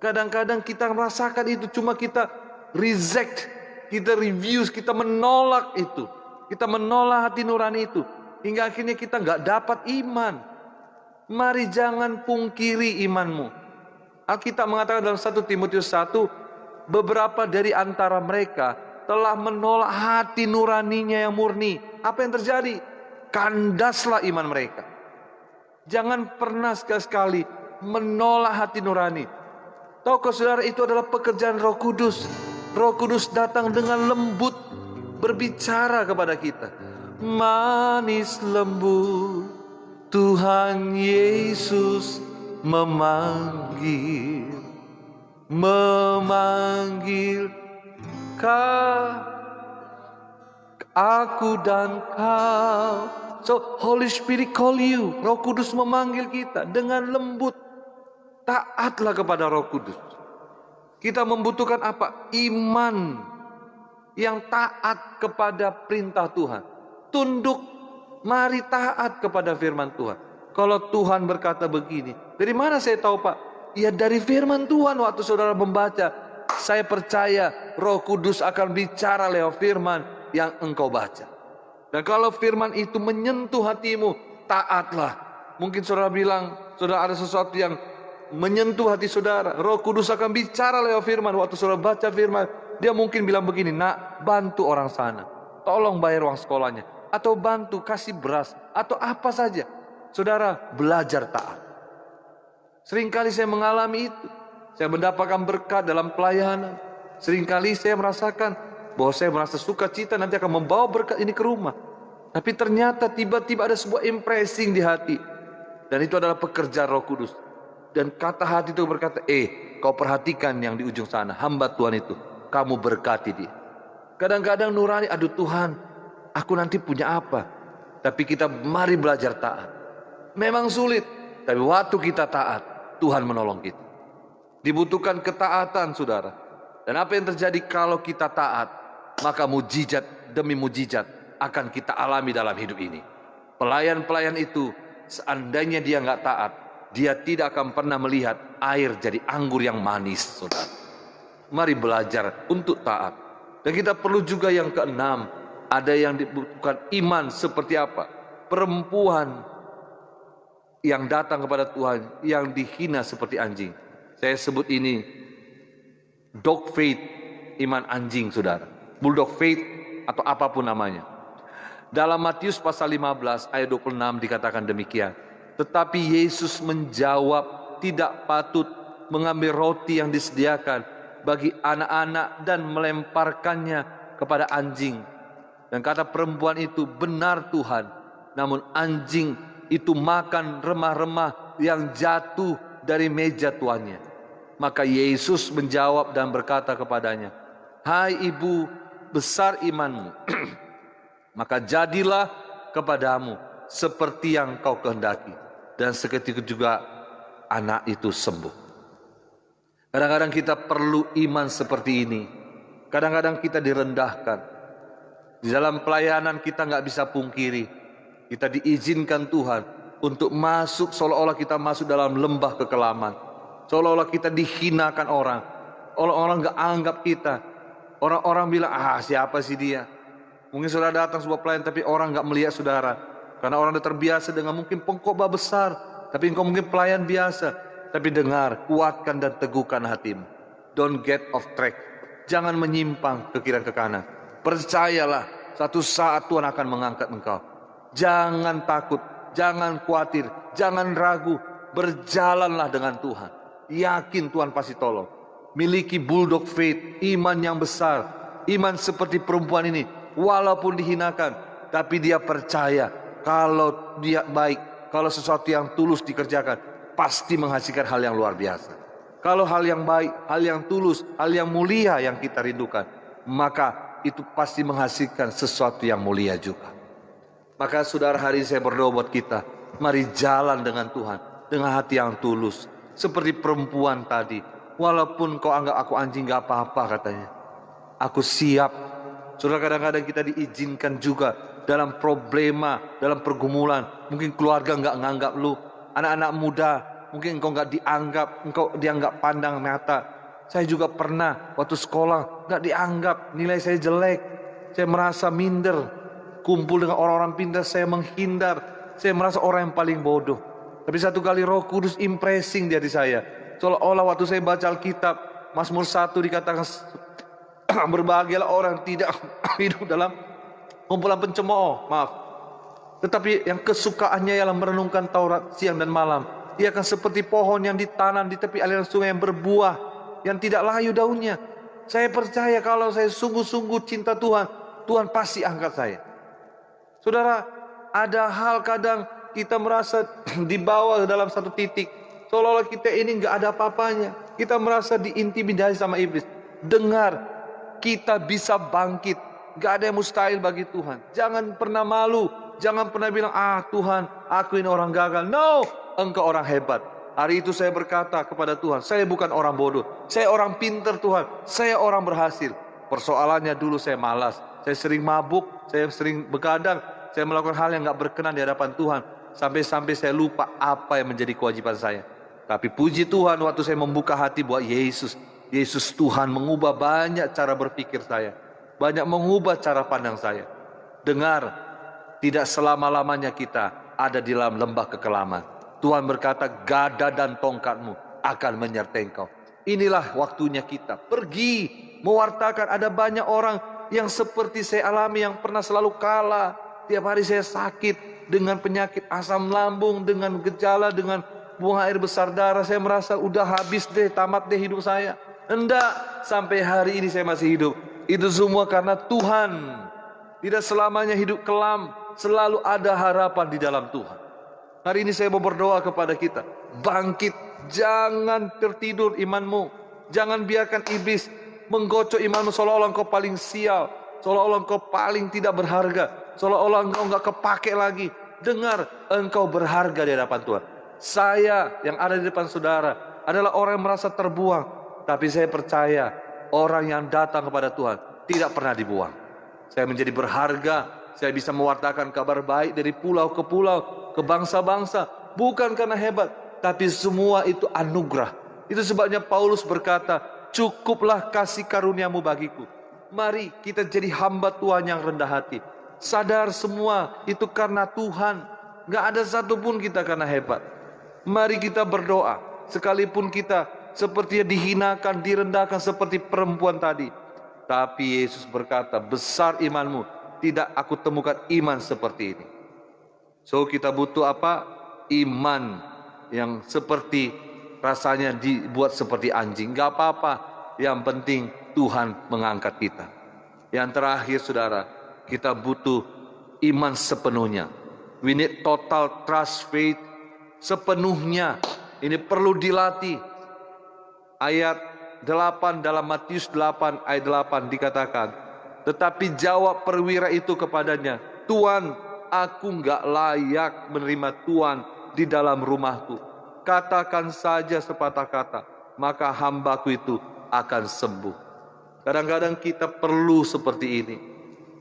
Kadang-kadang kita merasakan itu, cuma kita reject, kita review, kita menolak itu. Kita menolak hati nurani itu. Hingga akhirnya kita nggak dapat iman. Mari jangan pungkiri imanmu. Alkitab mengatakan dalam 1 Timotius 1, beberapa dari antara mereka telah menolak hati nuraninya yang murni. Apa yang terjadi? Kandaslah iman mereka. Jangan pernah sekali-sekali menolak hati nurani. Tahukah saudara, itu adalah pekerjaan Roh Kudus. Roh Kudus datang dengan lembut berbicara kepada kita. Manis lembut Tuhan Yesus memanggil aku dan kau. So Holy Spirit call you. Roh Kudus memanggil kita dengan lembut. Taatlah kepada Roh Kudus. Kita membutuhkan apa? Iman yang taat kepada perintah Tuhan. Tunduk, mari taat kepada firman Tuhan. Kalau Tuhan berkata begini, dari mana saya tahu Pak? Ya dari firman Tuhan. Waktu saudara membaca, saya percaya Roh Kudus akan bicara lewat firman yang engkau baca. Dan kalau firman itu menyentuh hatimu, taatlah. Mungkin saudara bilang, saudara ada sesuatu yang menyentuh hati saudara. Roh Kudus akan bicara lewat firman. Waktu saudara baca firman, dia mungkin bilang begini, nak bantu orang sana, tolong bayar uang sekolahnya, atau bantu kasih beras, atau apa saja. Saudara belajar taat. Seringkali saya mengalami itu. Saya mendapatkan berkat dalam pelayanan. Seringkali saya merasakan bahwa saya merasa sukacita nanti akan membawa berkat ini ke rumah. Tapi ternyata tiba-tiba ada sebuah impressing di hati. Dan itu adalah pekerjaan Roh Kudus. Dan kata hati itu berkata, kau perhatikan yang di ujung sana, hamba Tuhan itu, kamu berkati dia. Kadang-kadang nurani, aduh Tuhan, aku nanti punya apa? Tapi kita mari belajar taat. Memang sulit, tapi waktu kita taat, Tuhan menolong kita. Dibutuhkan ketaatan saudara. Dan apa yang terjadi kalau kita taat, maka mujizat demi mujizat akan kita alami dalam hidup ini. Pelayan-pelayan itu, seandainya dia nggak taat, dia tidak akan pernah melihat air jadi anggur yang manis, saudara. Mari belajar untuk taat. Dan kita perlu juga yang keenam, ada yang dibutuhkan iman seperti apa? Perempuan yang datang kepada Tuhan, yang dihina seperti anjing. Saya sebut ini dog faith, iman anjing saudara. Bulldog faith atau apapun namanya. Dalam Matius pasal 15 ayat 26 dikatakan demikian. Tetapi Yesus menjawab, tidak patut mengambil roti yang disediakan bagi anak-anak dan melemparkannya kepada anjing. Dan kata perempuan itu, benar Tuhan, namun anjing itu makan remah-remah yang jatuh dari meja tuannya. Maka Yesus menjawab dan berkata kepadanya, hai ibu, besar imanmu, maka jadilah kepadamu seperti yang kau kehendaki. Dan seketika juga anak itu sembuh. Kadang-kadang kita perlu iman seperti ini. Kadang-kadang kita direndahkan. Di dalam pelayanan kita nggak bisa pungkiri, kita diizinkan Tuhan untuk masuk, seolah-olah kita masuk dalam lembah kekelaman. Seolah-olah kita dihinakan orang. Orang-orang nggak anggap kita. Orang-orang bilang, siapa sih dia? Mungkin saudara datang sebuah pelayan, tapi orang nggak melihat saudara. Karena orang sudah terbiasa dengan mungkin pengkhotbah besar, tapi engkau mungkin pelayan biasa. Tapi dengar, kuatkan dan teguhkan hatimu. Don't get off track. Jangan menyimpang ke kiri ke kanan. Percayalah, satu saat Tuhan akan mengangkat engkau. Jangan takut, jangan khawatir, jangan ragu. Berjalanlah dengan Tuhan. Yakin Tuhan pasti tolong. Miliki bulldog faith, iman yang besar. Iman seperti perempuan ini. Walaupun dihinakan, tapi dia percaya kalau dia baik, kalau sesuatu yang tulus dikerjakan, pasti menghasilkan hal yang luar biasa. Kalau hal yang baik, hal yang tulus, hal yang mulia yang kita rindukan, maka itu pasti menghasilkan sesuatu yang mulia juga. Maka saudara, hari ini saya berdoa buat kita, mari jalan dengan Tuhan, dengan hati yang tulus. Seperti perempuan tadi, walaupun kau anggap aku anjing gak apa-apa katanya, aku siap. Saudara, kadang-kadang kita diizinkan juga dalam problema, dalam pergumulan. Mungkin keluarga gak nganggap lu, anak-anak muda, mungkin engkau gak dianggap, engkau dianggap pandang mata. Saya juga pernah waktu sekolah gak dianggap, nilai saya jelek, saya merasa minder. Kumpul dengan orang-orang pintar, saya menghindar, saya merasa orang yang paling bodoh. Tapi satu kali Roh Kudus impressing di hati saya, seolah-olah waktu saya baca Alkitab, Mazmur 1 dikatakan berbahagialah orang tidak hidup dalam kumpulan pencemooh, tetapi yang kesukaannya ialah merenungkan Taurat siang dan malam. Ia akan seperti pohon yang ditanam di tepi aliran sungai yang berbuah, yang tidak layu daunnya. Saya percaya kalau saya sungguh-sungguh cinta Tuhan, Tuhan pasti angkat saya. Saudara, ada hal kadang kita merasa dibawa dalam satu titik, seolah-olah kita ini nggak ada apa-apanya. Kita merasa diintimidasi sama iblis. Dengar, kita bisa bangkit. Gak ada yang mustahil bagi Tuhan. Jangan pernah malu. Jangan pernah bilang, Tuhan, aku ini orang gagal. No, engkau orang hebat. Hari itu saya berkata kepada Tuhan, saya bukan orang bodoh. Saya orang pintar Tuhan. Saya orang berhasil. Persoalannya dulu saya malas. Saya sering mabuk. Saya sering begadang. Saya melakukan hal yang gak berkenan di hadapan Tuhan. Sampai-sampai saya lupa apa yang menjadi kewajiban saya. Tapi puji Tuhan, waktu saya membuka hati buat Yesus, Yesus Tuhan mengubah banyak cara berpikir saya, banyak mengubah cara pandang saya. Dengar, tidak selama-lamanya kita ada di dalam lembah kekelaman. Tuhan berkata, gada dan tongkatmu akan menyertai engkau. Inilah waktunya kita pergi mewartakan. Ada banyak orang yang seperti saya alami, yang pernah selalu kalah. Tiap hari saya sakit dengan penyakit asam lambung, dengan gejala, dengan buang air besar darah. Saya merasa udah habis deh, tamat deh hidup saya. Enggak, sampai hari ini saya masih hidup. Itu semua karena Tuhan. Tidak selamanya hidup kelam, selalu ada harapan di dalam Tuhan. Hari ini saya mau berdoa kepada kita, bangkit, jangan tertidur imanmu. Jangan biarkan iblis menggocok imanmu seolah-olah engkau paling sial, seolah-olah engkau paling tidak berharga, seolah-olah engkau enggak kepake lagi. Dengar, engkau berharga di hadapan Tuhan. Saya yang ada di depan saudara adalah orang yang merasa terbuang, tapi saya percaya orang yang datang kepada Tuhan tidak pernah dibuang. Saya menjadi berharga, saya bisa mewartakan kabar baik dari pulau ke pulau, ke bangsa-bangsa, bukan karena hebat, tapi semua itu anugerah. Itu sebabnya Paulus berkata, cukuplah kasih karuniamu bagiku. Mari kita jadi hamba Tuhan yang rendah hati. Sadar semua itu karena Tuhan. Gak ada satupun kita karena hebat. Mari kita berdoa, sekalipun kita sepertinya dihinakan, direndahkan seperti perempuan tadi. Tapi Yesus berkata, besar imanmu, tidak aku temukan iman seperti ini. So kita butuh apa? Iman yang seperti rasanya dibuat seperti anjing. Gak apa-apa, yang penting Tuhan mengangkat kita. Yang terakhir saudara, kita butuh iman sepenuhnya. We need total trust, faith sepenuhnya. Ini perlu dilatih. Ayat 8 dalam Matius 8 ayat 8 dikatakan, tetapi jawab perwira itu kepadanya, Tuan, aku enggak layak menerima Tuan di dalam rumahku. Katakan saja sepatah kata, maka hambaku itu akan sembuh. Kadang-kadang kita perlu seperti ini.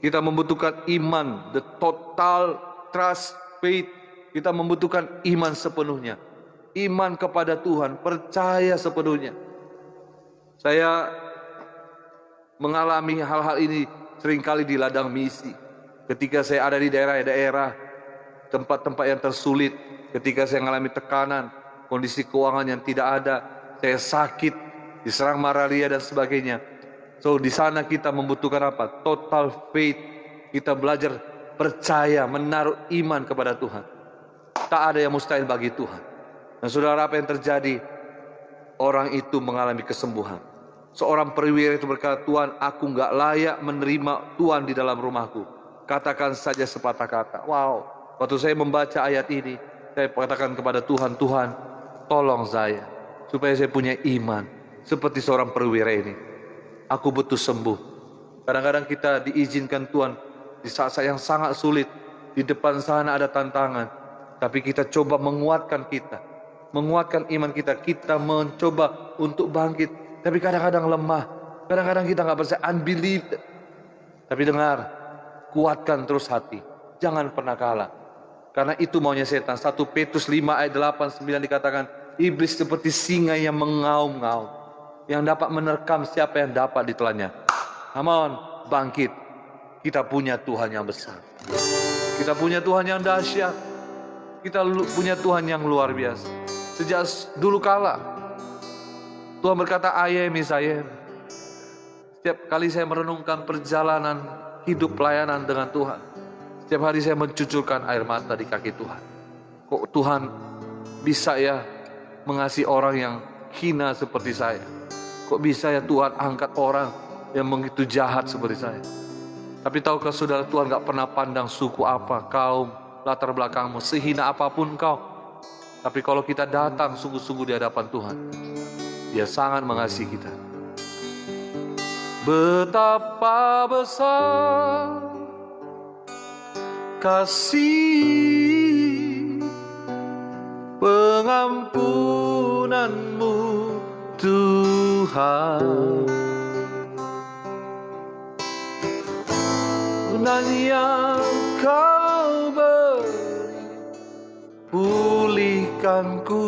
Kita membutuhkan iman, the total trust, faith. Kita membutuhkan iman sepenuhnya. Iman kepada Tuhan, percaya sepenuhnya. Saya mengalami hal-hal ini seringkali di ladang misi. Ketika saya ada di daerah-daerah, tempat-tempat yang tersulit, ketika saya mengalami tekanan, kondisi keuangan yang tidak ada, saya sakit, diserang malaria dan sebagainya. So di sana kita membutuhkan apa? Total faith. Kita belajar percaya, menaruh iman kepada Tuhan. Tak ada yang mustahil bagi Tuhan. Dan saudara, apa yang terjadi? Orang itu mengalami kesembuhan. Seorang perwira itu berkata, Tuhan, aku gak layak menerima Tuhan di dalam rumahku. Katakan saja sepatah kata. Wow, waktu saya membaca ayat ini, saya katakan kepada Tuhan, Tuhan, tolong saya, supaya saya punya iman, seperti seorang perwira ini. Aku butuh sembuh. Kadang-kadang kita diizinkan Tuhan, di saat-saat yang sangat sulit, di depan sana ada tantangan, tapi kita coba menguatkan kita, menguatkan iman kita. Kita mencoba untuk bangkit, tapi kadang-kadang lemah. Kadang-kadang kita gak percaya, unbelief. Tapi dengar, kuatkan terus hati, jangan pernah kalah. Karena itu maunya setan. 1 Petrus 5 ayat 8-9 dikatakan, iblis seperti singa yang mengaum-ngaum, yang dapat menerkam siapa yang dapat ditelannya. Come on, bangkit. Kita punya Tuhan yang besar. Kita punya Tuhan yang dahsyat. Kita punya Tuhan yang luar biasa. Sejak dulu kala, Tuhan berkata, I am is I am. Setiap kali saya merenungkan perjalanan hidup pelayanan dengan Tuhan, setiap hari saya mencucurkan air mata di kaki Tuhan. Kok Tuhan bisa ya mengasihi orang yang hina seperti saya? Kok bisa ya Tuhan angkat orang yang begitu jahat seperti saya? Tapi tahukah saudara, Tuhan gak pernah pandang suku apa, kaum, latar belakangmu, sehina apapun kau. Tapi kalau kita datang sungguh-sungguh di hadapan Tuhan, Dia sangat mengasihi kita. Betapa besar kasih pengampunanmu Tuhan, dan yang kau beri pulihkanku.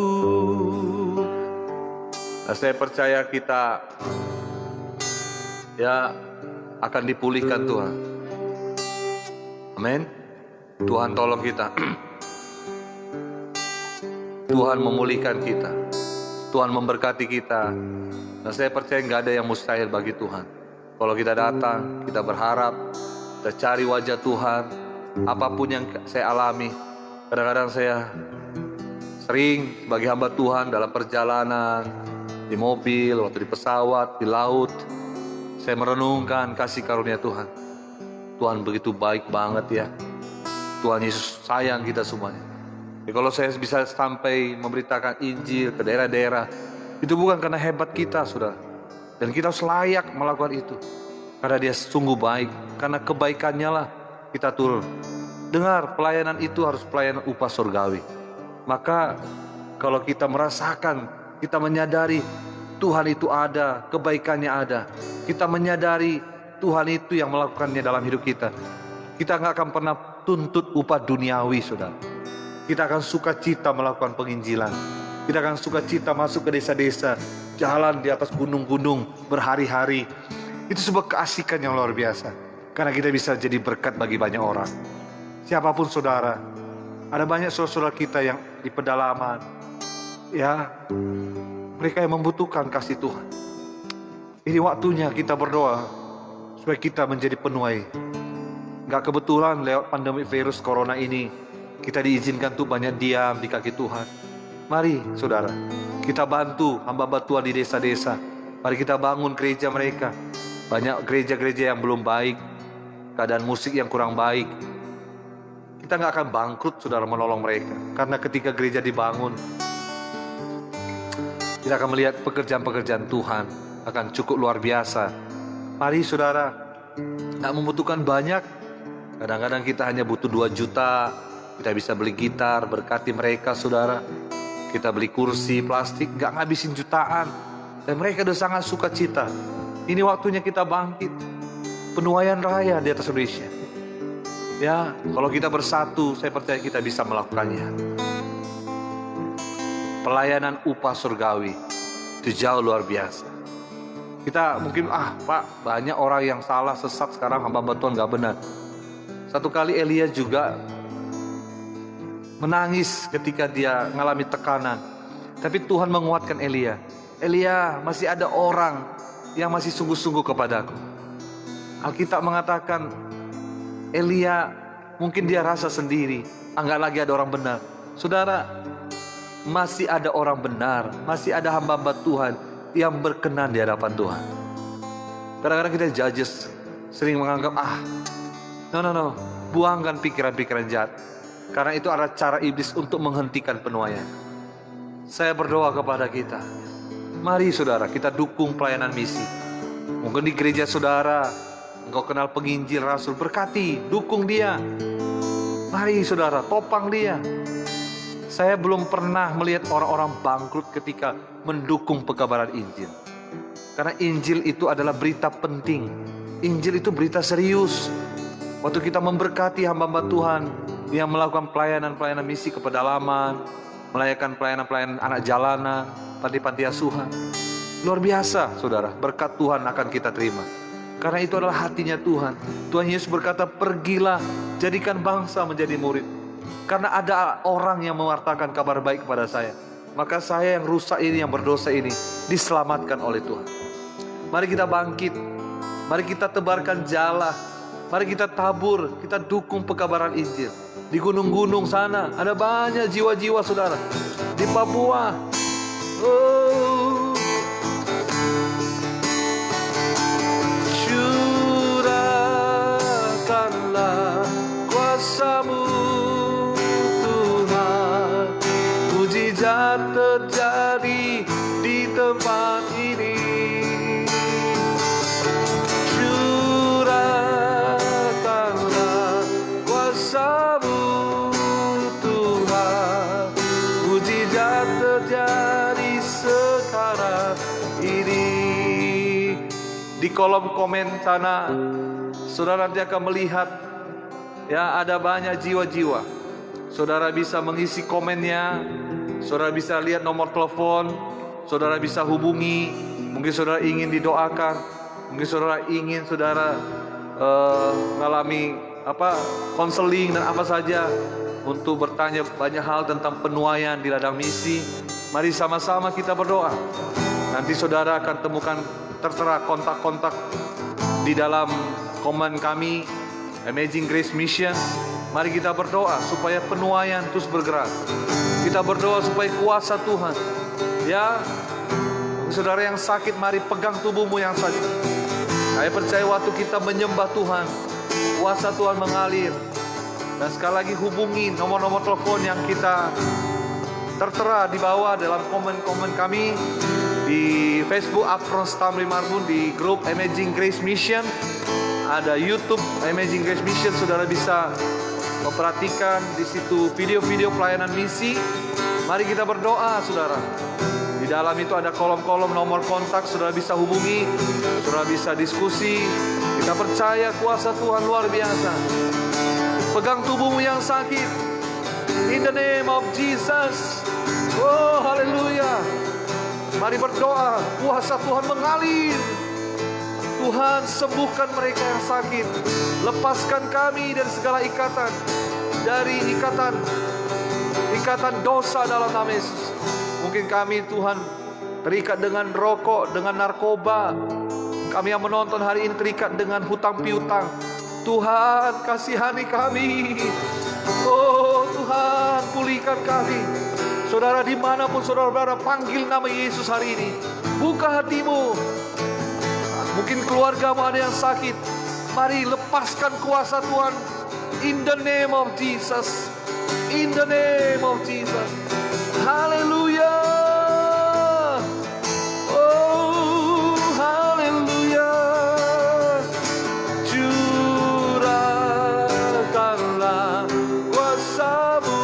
Nah, saya percaya kita ya akan dipulihkan Tuhan. Amin. Tuhan tolong kita. Tuhan memulihkan kita. Tuhan memberkati kita. Dan saya percaya nggak ada yang mustahil bagi Tuhan. Kalau kita datang, kita berharap, kita cari wajah Tuhan. Apapun yang saya alami, kadang-kadang saya sering sebagai hamba Tuhan dalam perjalanan, di mobil, waktu di pesawat, di laut, saya merenungkan kasih karunia Tuhan. Tuhan begitu baik banget ya. Tuhan Yesus sayang kita semuanya. Jadi kalau saya bisa sampai memberitakan Injil ke daerah-daerah, itu bukan karena hebat kita, saudara. Dan kita harus layak melakukan itu. Karena Dia sungguh baik. Karena kebaikannya lah kita turun. Dengar, pelayanan itu harus pelayanan upah surgawi. Maka kalau kita merasakan, kita menyadari Tuhan itu ada, kebaikannya ada. Kita menyadari Tuhan itu yang melakukannya dalam hidup kita. Kita gak akan pernah tuntut upah duniawi, saudara. Kita akan sukacita melakukan penginjilan. Kita akan sukacita masuk ke desa-desa, jalan di atas gunung-gunung berhari-hari. Itu sebuah keasikan yang luar biasa. Karena kita bisa jadi berkat bagi banyak orang. Siapapun saudara, ada banyak saudara-saudara kita yang di pedalaman, ya, mereka yang membutuhkan kasih Tuhan. Ini waktunya kita berdoa supaya kita menjadi penuai. Gak kebetulan lewat pandemi virus corona ini, kita diizinkan tuh banyak diam di kaki Tuhan. Mari saudara, kita bantu hamba-hamba Tuhan di desa-desa. Mari kita bangun gereja mereka. Banyak gereja-gereja yang belum baik, keadaan musik yang kurang baik. Kita gak akan bangkrut saudara menolong mereka. Karena ketika gereja dibangun, kita akan melihat pekerjaan-pekerjaan Tuhan akan cukup luar biasa. Mari saudara, gak membutuhkan banyak. Kadang-kadang kita hanya butuh 2 juta. Kita bisa beli gitar, berkati mereka saudara. Kita beli kursi plastik, gak ngabisin jutaan. Dan mereka udah sangat sukacita. Ini waktunya kita bangkit. Penuaian raya di atas Indonesia. Ya, kalau kita bersatu, saya percaya kita bisa melakukannya. Pelayanan upah surgawi itu jauh luar biasa. Kita mungkin, Pak, banyak orang yang salah, sesat sekarang, hamba-hamba Tuhan gak benar. Satu kali Elia juga menangis ketika dia mengalami tekanan. Tapi Tuhan menguatkan Elia. Elia, masih ada orang yang masih sungguh-sungguh kepadaku. Alkitab mengatakan Elia mungkin dia rasa sendiri, enggak lagi ada orang benar. Saudara, masih ada orang benar, masih ada hamba-hamba Tuhan yang berkenan di hadapan Tuhan. Kadang-kadang kita judges sering menganggap no, buangkan pikiran-pikiran jahat, karena itu adalah cara iblis untuk menghentikan penuaian. Saya berdoa kepada kita, mari saudara kita dukung pelayanan misi. Mungkin di gereja saudara engkau kenal penginjil, rasul, berkati, dukung dia. Mari saudara, topang dia. Saya belum pernah melihat orang-orang bangkrut ketika mendukung pekabaran Injil. Karena Injil itu adalah berita penting. Injil itu berita serius. Waktu kita memberkati hamba-hamba Tuhan yang melakukan pelayanan-pelayanan misi ke pedalaman, melayakan pelayanan-pelayanan anak jalanan, panti-panti asuhan, luar biasa saudara, berkat Tuhan akan kita terima. Karena itu adalah hatinya Tuhan. Tuhan Yesus berkata, pergilah, jadikan bangsa menjadi murid. Karena ada orang yang mewartakan kabar baik kepada saya, maka saya yang rusak ini, yang berdosa ini, diselamatkan oleh Tuhan. Mari kita bangkit, mari kita tebarkan jala, mari kita tabur, kita dukung pekabaran Injil. Di gunung-gunung sana ada banyak jiwa-jiwa saudara. Di Papua, curahkanlah kuasa-Mu Tuhan, mujizat terjadi di tempat ini. Curahkanlah kuasa-Mu Tuhan, mujizat terjadi sekarang ini. Di kolom komen sana, saudara nanti akan melihat ya, ada banyak jiwa-jiwa. Saudara bisa mengisi komennya, saudara bisa lihat nomor telepon, saudara bisa hubungi. Mungkin saudara ingin didoakan, mungkin saudara ingin mengalami konseling dan apa saja, untuk bertanya banyak hal tentang penuaian di ladang misi. Mari sama-sama kita berdoa. Nanti saudara akan temukan tertera kontak-kontak di dalam komen kami, Amazing Grace Mission. Mari kita berdoa supaya penuaian terus bergerak. Kita berdoa supaya kuasa Tuhan, ya, saudara yang sakit, mari pegang tubuhmu yang sakit. Saya percaya waktu kita menyembah Tuhan, kuasa Tuhan mengalir. Dan sekali lagi hubungi nomor-nomor telepon yang kita tertera di bawah dalam komen-komen kami di Facebook Apron Stamri Marbun, di grup Amazing Grace Mission, ada YouTube Amazing Grace Mission. Saudara bisa memperhatikan di situ video-video pelayanan misi. Mari kita berdoa saudara. Di dalam itu ada kolom-kolom nomor kontak, saudara bisa hubungi, saudara bisa diskusi. Kita percaya kuasa Tuhan luar biasa. Pegang tubuhmu yang sakit, in the name of Jesus. Oh haleluya. Mari berdoa, kuasa Tuhan mengalir. Tuhan sembuhkan mereka yang sakit. Lepaskan kami dari segala ikatan, dari ikatan dosa dalam nama Yesus. Mungkin kami Tuhan terikat dengan rokok, dengan narkoba. Kami yang menonton hari ini terikat dengan hutang piutang. Tuhan kasihani kami. Oh Tuhan, pulihkan kami. Saudara dimanapun saudara berada, panggil nama Yesus hari ini. Buka hatimu. Mungkin keluargamu ada yang sakit. Mari lepaskan kuasa Tuhan. In the name of Jesus. In the name of Jesus. Haleluya. Oh haleluya. Curahkanlah kuasa-Mu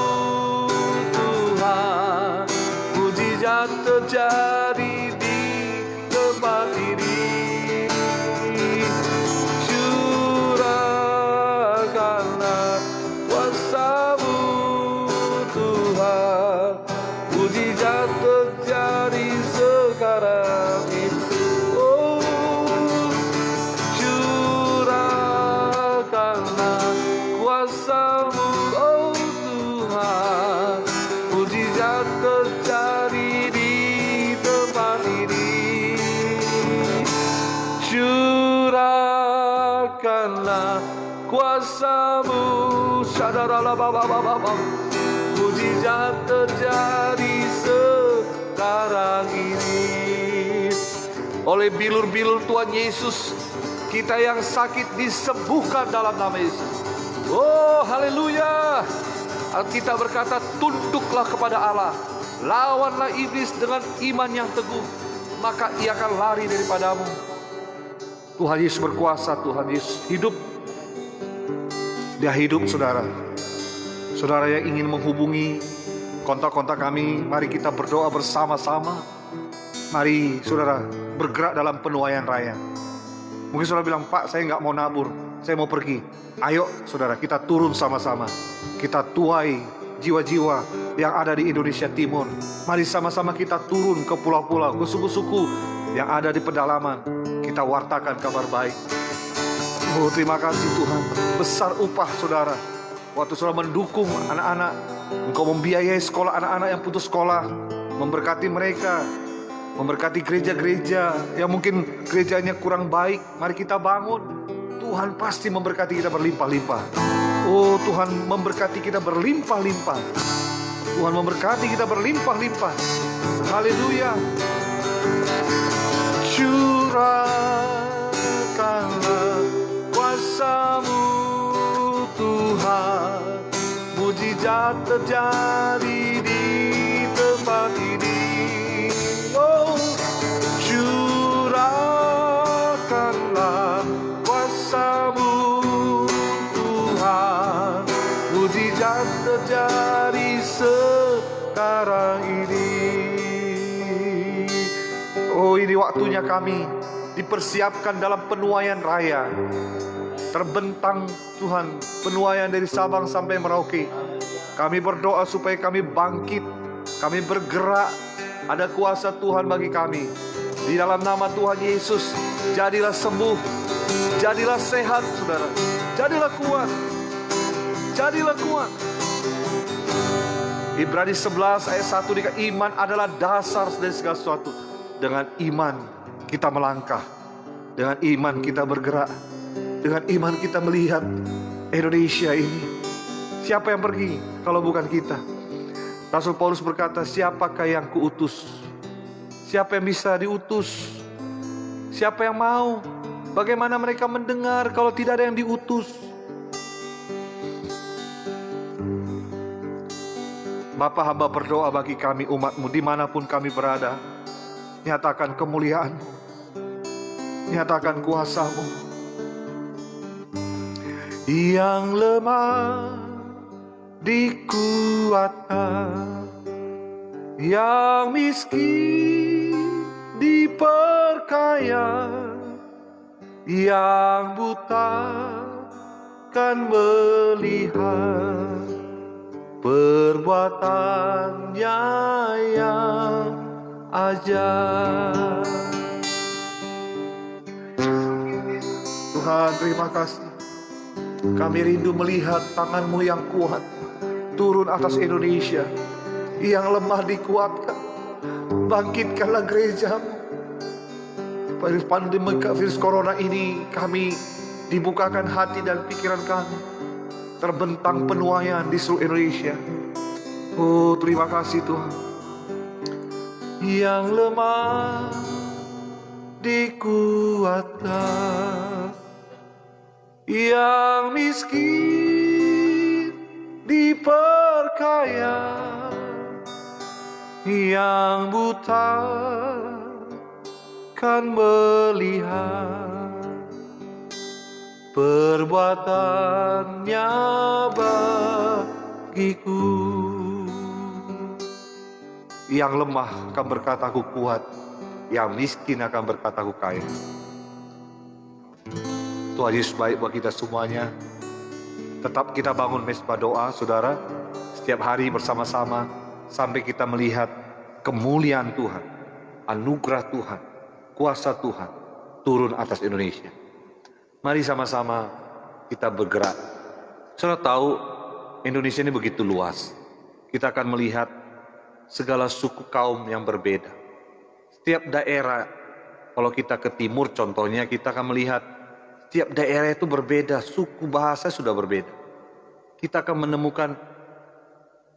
Tuhan, mujizat terjadi di tempat ini. Curahkanlah kuasa-Mu Tuhan, mujizat Nyatakanlah kuasa-Mu, sadaralah Bapa. Mujizat terjadi sekarang ini. Oleh bilur-bilur Tuhan Yesus, kita yang sakit disembuhkan dalam nama Yesus. Oh, haleluya. Alkitab berkata, tunduklah kepada Allah, lawanlah iblis dengan iman yang teguh, maka ia akan lari daripadamu. Tuhan Yesus berkuasa, Tuhan Yesus hidup. Dia hidup, saudara. Saudara yang ingin menghubungi, kontak-kontak kami, mari kita berdoa bersama-sama. Mari saudara bergerak dalam penuaian raya. Mungkin saudara bilang, Pak, saya nggak mau nabur, saya mau pergi. Ayo saudara, kita turun sama-sama. Kita tuai jiwa-jiwa yang ada di Indonesia Timur. Mari sama-sama kita turun ke pulau-pulau, ke suku-suku yang ada di pedalaman. Kita wartakan kabar baik. Oh, terima kasih Tuhan. Besar upah saudara. Waktu saudara mendukung anak-anak, Engkau membiayai sekolah anak-anak yang putus sekolah, memberkati mereka, memberkati gereja-gereja yang mungkin gerejanya kurang baik. Mari kita bangun. Tuhan pasti memberkati kita berlimpah-limpah. Oh, Tuhan memberkati kita berlimpah-limpah. Tuhan memberkati kita berlimpah-limpah. Haleluya. Curahkanlah kuasa-Mu Tuhan, mujizat terjadi di tempat ini. Oh, curahkanlah kuasa-Mu Tuhan, mujizat terjadi sekarang ini. Oh, ini waktunya kami dipersiapkan dalam penuaian raya. Terbentang Tuhan penuaian dari Sabang sampai Merauke. Kami berdoa supaya kami bangkit, kami bergerak. Ada kuasa Tuhan bagi kami. Di dalam nama Tuhan Yesus, jadilah sembuh, jadilah sehat saudara, jadilah kuat, jadilah kuat. Ibrani 11 ayat 1 dikatakan, iman adalah dasar dari segala sesuatu. Dengan iman kita melangkah, dengan iman kita bergerak, dengan iman kita melihat Indonesia ini. Siapa yang pergi kalau bukan kita? Rasul Paulus berkata, siapakah yang kuutus? Siapa yang bisa diutus? Siapa yang mau? Bagaimana mereka mendengar kalau tidak ada yang diutus? Bapa, hamba berdoa bagi kami umat-Mu dimanapun kami berada. Nyatakan kemuliaan-Mu, nyatakan kuasa-Mu. Yang lemah dikuatkan, yang miskin diperkaya, yang buta kan melihat perbuatannya yang ajaib. Tuhan, terima kasih. Kami rindu melihat tangan-Mu yang kuat turun atas Indonesia. Yang lemah dikuatkan. Bangkitkanlah gereja-Mu. Pada pandemi virus corona ini, kami dibukakan hati dan pikiran kami. Terbentang penuaian di seluruh Indonesia. Oh, terima kasih Tuhan. Yang lemah dikuatkan, yang miskin diperkaya, yang buta kan melihat perbuatannya bagiku. Yang lemah akan berkata aku kuat, yang miskin akan berkata aku kaya. Tuhan Yesus baik buat kita semuanya. Tetap kita bangun mesbah doa saudara, setiap hari bersama-sama sampai kita melihat kemuliaan Tuhan, anugerah Tuhan, kuasa Tuhan turun atas Indonesia. Mari sama-sama kita bergerak. Saudara tahu Indonesia ini begitu luas. Kita akan melihat segala suku kaum yang berbeda. Setiap daerah, kalau kita ke timur contohnya, kita akan melihat Tiap daerah itu berbeda, suku bahasa sudah berbeda. Kita akan menemukan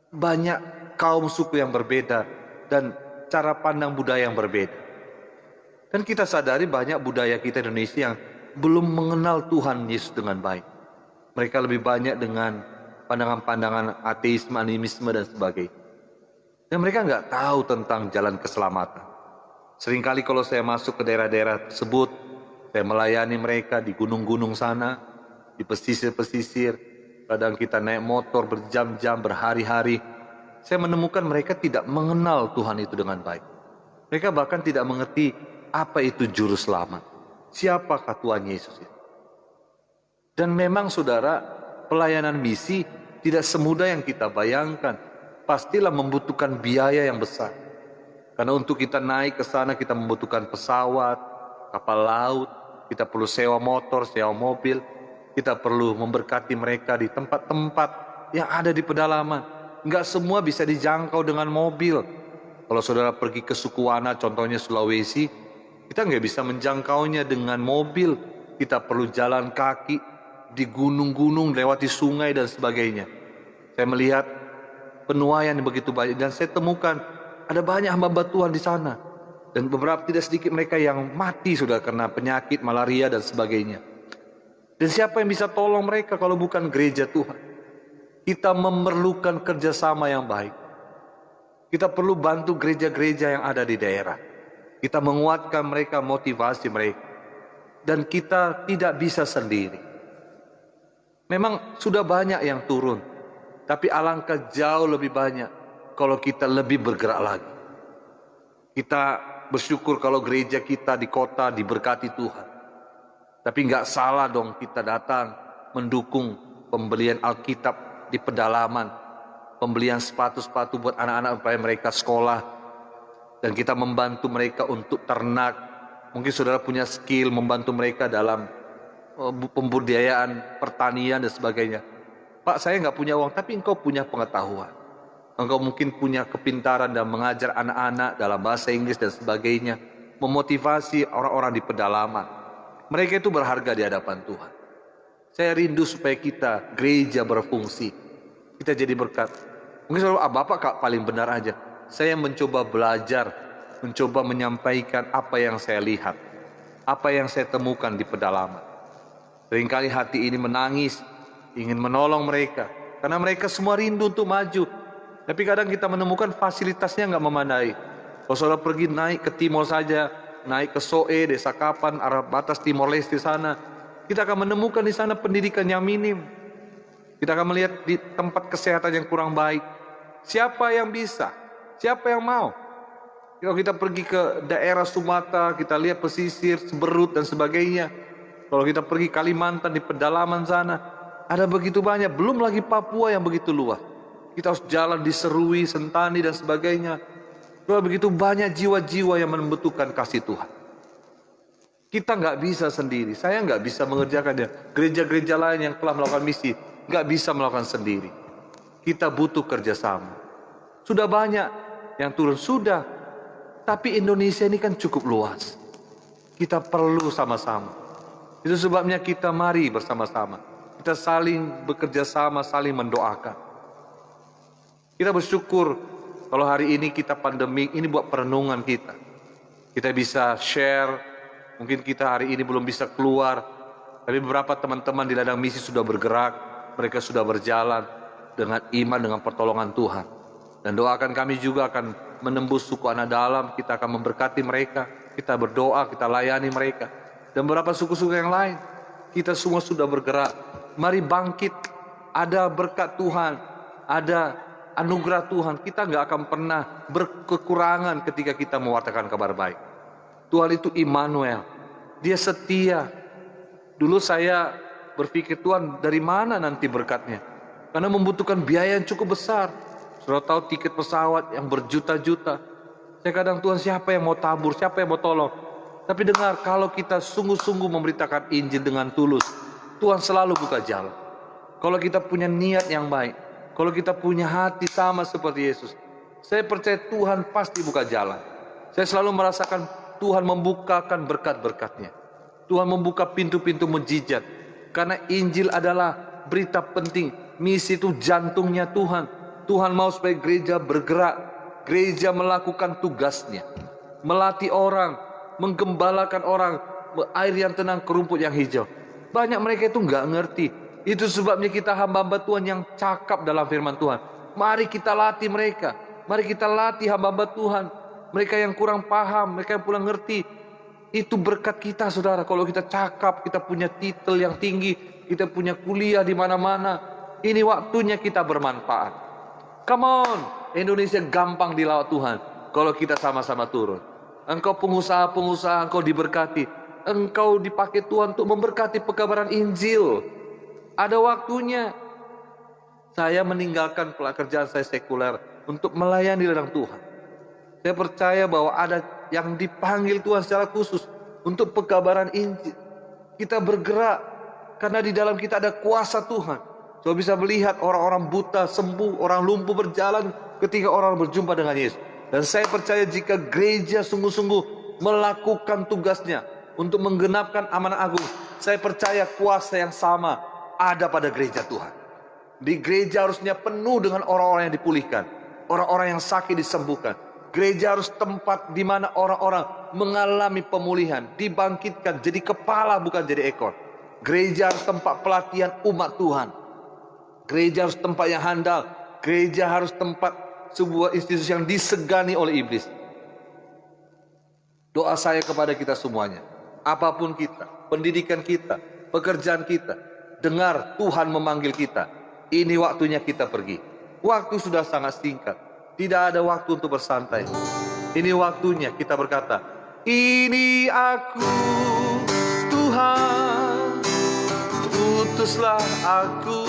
banyak kaum suku yang berbeda dan cara pandang budaya yang berbeda. Dan kita sadari banyak budaya kita Indonesia yang belum mengenal Tuhan Yesus dengan baik. Mereka lebih banyak dengan pandangan-pandangan ateisme, animisme dan sebagainya. Dan mereka nggak tahu tentang jalan keselamatan. Seringkali kalau saya masuk ke daerah-daerah tersebut, saya melayani mereka di gunung-gunung sana, di pesisir-pesisir. Kadang kita naik motor berjam-jam, berhari-hari. Saya menemukan mereka tidak mengenal Tuhan itu dengan baik. Mereka bahkan tidak mengerti apa itu juru selamat. Siapakah Tuhan Yesus itu? Dan memang saudara, pelayanan misi tidak semudah yang kita bayangkan. Pastilah membutuhkan biaya yang besar. Karena untuk kita naik ke sana kita membutuhkan pesawat, kapal laut, kita perlu sewa motor, sewa mobil, kita perlu memberkati mereka di tempat-tempat yang ada di pedalaman. Enggak semua bisa dijangkau dengan mobil. Kalau saudara pergi ke suku Wana, contohnya Sulawesi, kita nggak bisa menjangkaunya dengan mobil. Kita perlu jalan kaki di gunung-gunung, lewati sungai dan sebagainya. Saya melihat penuaian yang begitu banyak dan saya temukan ada banyak hamba Tuhan di sana. Dan beberapa tidak sedikit mereka yang mati sudah karena penyakit, malaria dan sebagainya. Dan siapa yang bisa tolong mereka kalau bukan gereja Tuhan? Kita memerlukan kerjasama yang baik. Kita perlu bantu gereja-gereja yang ada di daerah. Kita menguatkan mereka, motivasi mereka. Dan kita tidak bisa sendiri. Memang sudah banyak yang turun. Tapi alangkah jauh lebih banyak kalau kita lebih bergerak lagi. Kita bersyukur kalau gereja kita di kota diberkati Tuhan. Tapi nggak salah dong kita datang mendukung pembelian Alkitab di pedalaman, pembelian sepatu-sepatu buat anak-anak supaya mereka sekolah, dan kita membantu mereka untuk ternak. Mungkin saudara punya skill membantu mereka dalam pembudidayaan, pertanian dan sebagainya. Pak, saya nggak punya uang, tapi engkau punya pengetahuan. Engkau mungkin punya kepintaran dan mengajar anak-anak dalam bahasa Inggris dan sebagainya, memotivasi orang-orang di pedalaman. Mereka itu berharga di hadapan Tuhan. Saya rindu supaya kita gereja berfungsi, kita jadi berkat. Mungkin selalu Bapak paling benar aja. Saya mencoba belajar, mencoba menyampaikan apa yang saya lihat, apa yang saya temukan di pedalaman. Seringkali hati ini menangis, ingin menolong mereka, karena mereka semua rindu untuk maju. Tapi kadang kita menemukan fasilitasnya nggak memadai. Kalau saudara pergi naik ke timur saja, naik ke Soe, Desa Kapan, arah batas Timor Leste sana, kita akan menemukan di sana pendidikan yang minim. Kita akan melihat di tempat kesehatan yang kurang baik. Siapa yang bisa? Siapa yang mau? Kalau kita pergi ke daerah Sumatera, kita lihat pesisir, Seberut dan sebagainya. Kalau kita pergi Kalimantan di pedalaman sana, ada begitu banyak. Belum lagi Papua yang begitu luas. Kita harus jalan di Serui, Sentani dan sebagainya. Kalau begitu banyak jiwa-jiwa yang membutuhkan kasih Tuhan. Kita nggak bisa sendiri. Saya nggak bisa mengerjakannya. Gereja-gereja lain yang telah melakukan misi nggak bisa melakukan sendiri. Kita butuh kerjasama. Sudah banyak yang turun, sudah. Tapi Indonesia ini kan cukup luas. Kita perlu sama-sama. Itu sebabnya kita mari bersama-sama. Kita saling bekerja sama, saling mendoakan. Kita bersyukur kalau hari ini kita pandemi, ini buat perenungan kita. Kita bisa share, mungkin kita hari ini belum bisa keluar, tapi beberapa teman-teman di ladang misi sudah bergerak, mereka sudah berjalan dengan iman, dengan pertolongan Tuhan. Dan doakan kami juga akan menembus suku anak dalam, kita akan memberkati mereka, kita berdoa, kita layani mereka. Dan beberapa suku-suku yang lain, kita semua sudah bergerak. Mari bangkit, ada berkat Tuhan, ada anugerah Tuhan. Kita nggak akan pernah berkekurangan ketika kita mewartakan kabar baik. Tuhan itu Immanuel, Dia setia. Dulu saya berpikir, Tuhan dari mana nanti berkatnya? Karena membutuhkan biaya yang cukup besar. Sudah tahu tiket pesawat yang berjuta-juta. Saya kadang, Tuhan siapa yang mau tabur, siapa yang mau tolong? Tapi dengar, kalau kita sungguh-sungguh memberitakan Injil dengan tulus, Tuhan selalu buka jalan. Kalau kita punya niat yang baik, kalau kita punya hati sama seperti Yesus, saya percaya Tuhan pasti buka jalan. Saya selalu merasakan Tuhan membukakan berkat-berkatnya. Tuhan membuka pintu-pintu mujizat. Karena Injil adalah berita penting. Misi itu jantungnya Tuhan. Tuhan mau supaya gereja bergerak. Gereja melakukan tugasnya. Melatih orang, menggembalakan orang, air yang tenang ke rumput yang hijau. Banyak mereka itu nggak ngerti. Itu sebabnya kita hamba-hamba Tuhan yang cakap dalam firman Tuhan. Mari kita latih mereka. Mari kita latih hamba-hamba Tuhan. Mereka yang kurang paham, mereka yang kurang ngerti. Itu berkat kita, saudara. Kalau kita cakap, kita punya titel yang tinggi, kita punya kuliah di mana-mana. Ini waktunya kita bermanfaat. Come on, Indonesia gampang dilawat Tuhan kalau kita sama-sama turun. Engkau pengusaha-pengusaha, engkau diberkati. Engkau dipakai Tuhan untuk memberkati pekabaran Injil. Ada waktunya. Saya meninggalkan pekerjaan saya sekuler untuk melayani ladang Tuhan. Saya percaya bahwa ada yang dipanggil Tuhan secara khusus untuk pekabaran Injil. Kita bergerak karena di dalam kita ada kuasa Tuhan. Coba bisa melihat orang-orang buta sembuh, orang lumpuh berjalan ketika orang berjumpa dengan Yesus. Dan saya percaya jika gereja sungguh-sungguh melakukan tugasnya untuk menggenapkan amanat agung, saya percaya kuasa yang sama ada pada gereja Tuhan. Di gereja harusnya penuh dengan orang-orang yang dipulihkan, orang-orang yang sakit disembuhkan. Gereja harus tempat di mana orang-orang mengalami pemulihan, dibangkitkan jadi kepala bukan jadi ekor. Gereja harus tempat pelatihan umat Tuhan. Gereja harus tempat yang handal. Gereja harus tempat sebuah institusi yang disegani oleh iblis. Doa saya kepada kita semuanya, apapun kita, pendidikan kita, pekerjaan kita, dengar Tuhan memanggil kita. Ini waktunya kita pergi. Waktu sudah sangat singkat. Tidak ada waktu untuk bersantai. Ini waktunya kita berkata, ini aku Tuhan, utuslah aku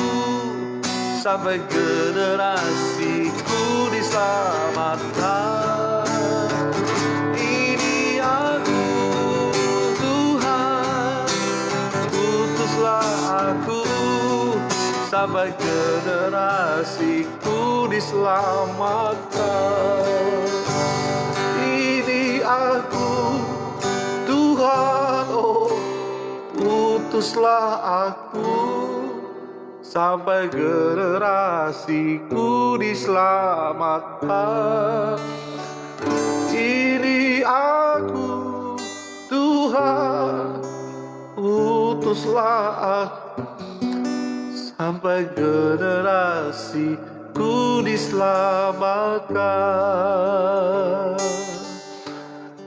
sampai generasiku diselamatkan. Ini aku Tuhan, utuslah aku sampai generasiku diselamatkan. Ini aku Tuhan, oh utuslah aku sampai generasiku diselamatkan. Ini aku Tuhan, utuslah aku sampai generasiku diselamatkan.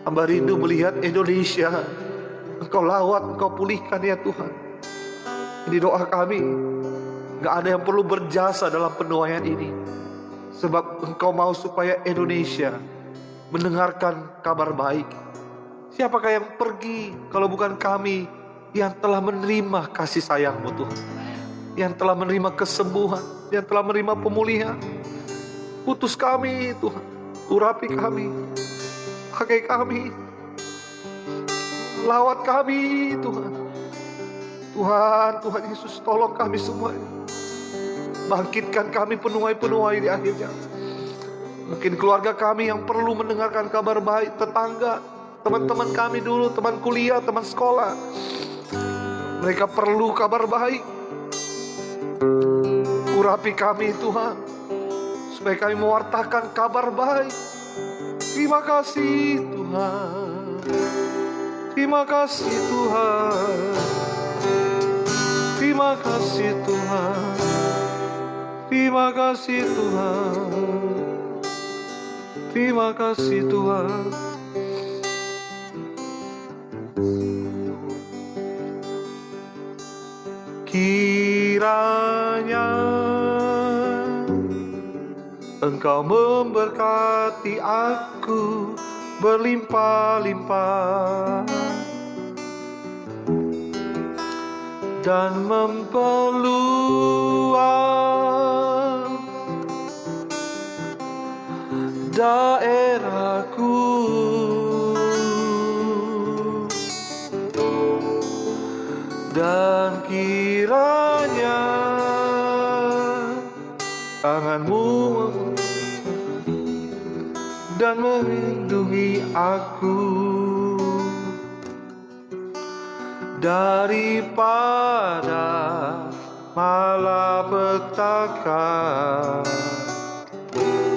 Hamba rindu melihat Indonesia. Engkau lawat, Engkau pulihkan ya Tuhan. Ini doa kami. Gak ada yang perlu berjasa dalam penuaian ini, sebab Engkau mau supaya Indonesia mendengarkan kabar baik. Siapakah yang pergi kalau bukan kami yang telah menerima kasih sayang-Mu Tuhan, yang telah menerima kesembuhan, yang telah menerima pemulihan. Utus kami Tuhan, urapi kami, pakai kami, lawat kami Tuhan. Tuhan Yesus, tolong kami semuanya. Bangkitkan kami penuai-penuai di akhir zaman. Mungkin keluarga kami yang perlu mendengarkan kabar baik, tetangga, teman-teman kami dulu, teman kuliah, teman sekolah. Mereka perlu kabar baik. Urapi kami Tuhan, supaya kami mewartakan kabar baik. Terima kasih Tuhan. Terima kasih Tuhan. Terima kasih Tuhan. Terima kasih Tuhan. Terima kasih Tuhan. Kiranya Engkau memberkati aku berlimpah-limpah dan memperluas daerahku, dan kiranya tangan-Mu dan melindungi aku daripada malapetaka,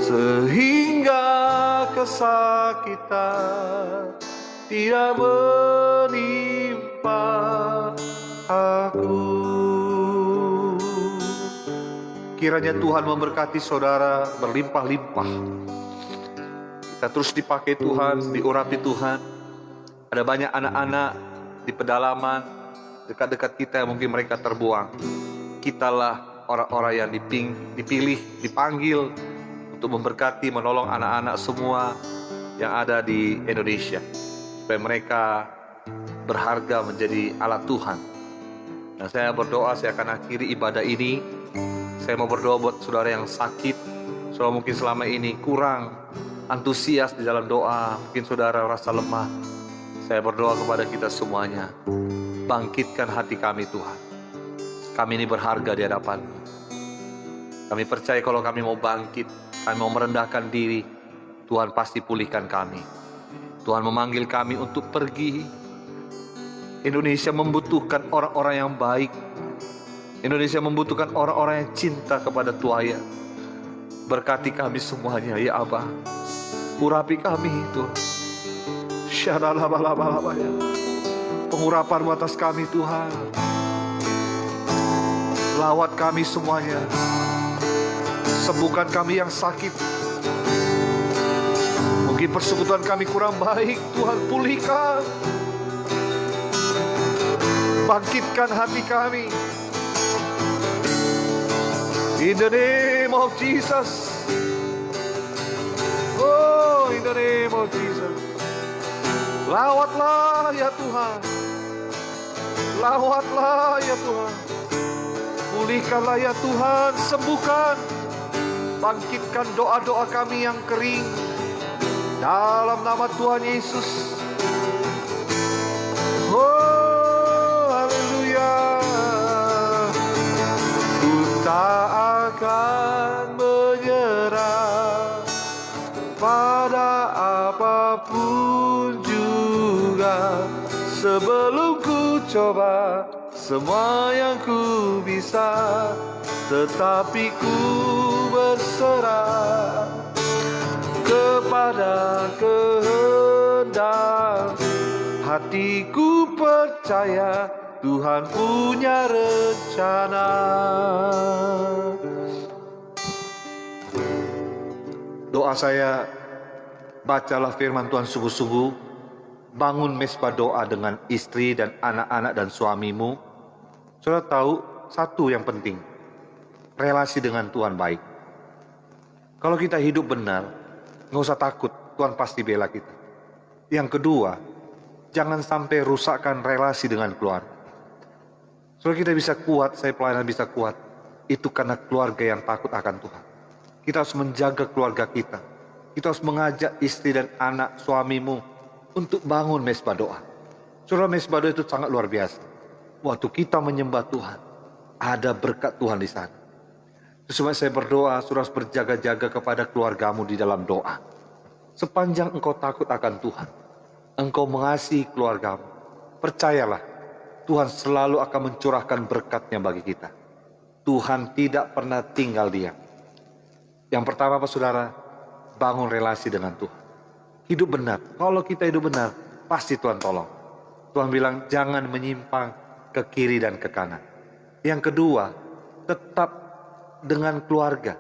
sehingga kesakitan tidak menimpa aku. Kiranya Tuhan memberkati saudara berlimpah-limpah. Kita terus dipakai Tuhan, diurapi Tuhan. Ada banyak anak-anak di pedalaman, dekat-dekat kita yang mungkin mereka terbuang. Kitalah orang-orang yang dipilih, dipanggil untuk memberkati, menolong anak-anak semua yang ada di Indonesia, supaya mereka berharga menjadi alat Tuhan. Dan saya berdoa, saya akan akhiri ibadah ini. Saya mau berdoa buat saudara yang sakit, saudara mungkin selama ini kurang antusias di dalam doa, mungkin saudara rasa lemah. Saya berdoa kepada kita semuanya, bangkitkan hati kami Tuhan. Kami ini berharga di hadapan-Mu. Kami percaya kalau kami mau bangkit, kami mau merendahkan diri, Tuhan pasti pulihkan kami. Tuhan memanggil kami untuk pergi. Indonesia membutuhkan orang-orang yang baik. Indonesia membutuhkan orang-orang yang cinta kepada Tuhan. Berkati kami semuanya ya Abah. Urapi kami Tuhan. Syadalabalabalabaya. Pengurapan atas kami Tuhan. Lawat kami semuanya. Sembuhkan kami yang sakit. Mungkin persekutuan kami kurang baik, Tuhan pulihkan. Bangkitkan hati kami. In the name of Jesus. Oh, in the name of Jesus. Lawatlah ya Tuhan. Lawatlah ya Tuhan. Pulihkanlah ya Tuhan. Sembuhkan. Bangkitkan doa-doa kami yang kering. Dalam nama Tuhan Yesus. Oh, haleluya. Ku tak akan menyerah pada apapun juga, sebelum ku coba semua yang ku bisa, tetapi ku berserah kepada kehendak hatiku. Percaya Tuhan punya rencana. Doa saya, bacalah firman Tuhan sungguh-sungguh. Bangun mesbah doa dengan istri dan anak-anak dan suamimu. Saudara tahu satu yang penting, relasi dengan Tuhan baik. Kalau kita hidup benar, nggak usah takut, Tuhan pasti bela kita. Yang kedua, jangan sampai rusakkan relasi dengan keluarga. Supaya kita bisa kuat, saya pelayanan bisa kuat, itu karena keluarga yang takut akan Tuhan. Kita harus menjaga keluarga kita. Kita harus mengajak istri dan anak suamimu untuk bangun mesbah doa. Saudara, mesbah doa itu sangat luar biasa. Waktu kita menyembah Tuhan, ada berkat Tuhan di sana. Supaya saya berdoa, saudara harus berjaga-jaga kepada keluargamu di dalam doa. Sepanjang engkau takut akan Tuhan, engkau mengasihi keluargamu, percayalah, Tuhan selalu akan mencurahkan berkat-Nya bagi kita. Tuhan tidak pernah tinggal diam. Yang pertama apa saudara? Bangun relasi dengan Tuhan. Hidup benar. Kalau kita hidup benar, pasti Tuhan tolong. Tuhan bilang jangan menyimpang ke kiri dan ke kanan. Yang kedua, tetap dengan keluarga.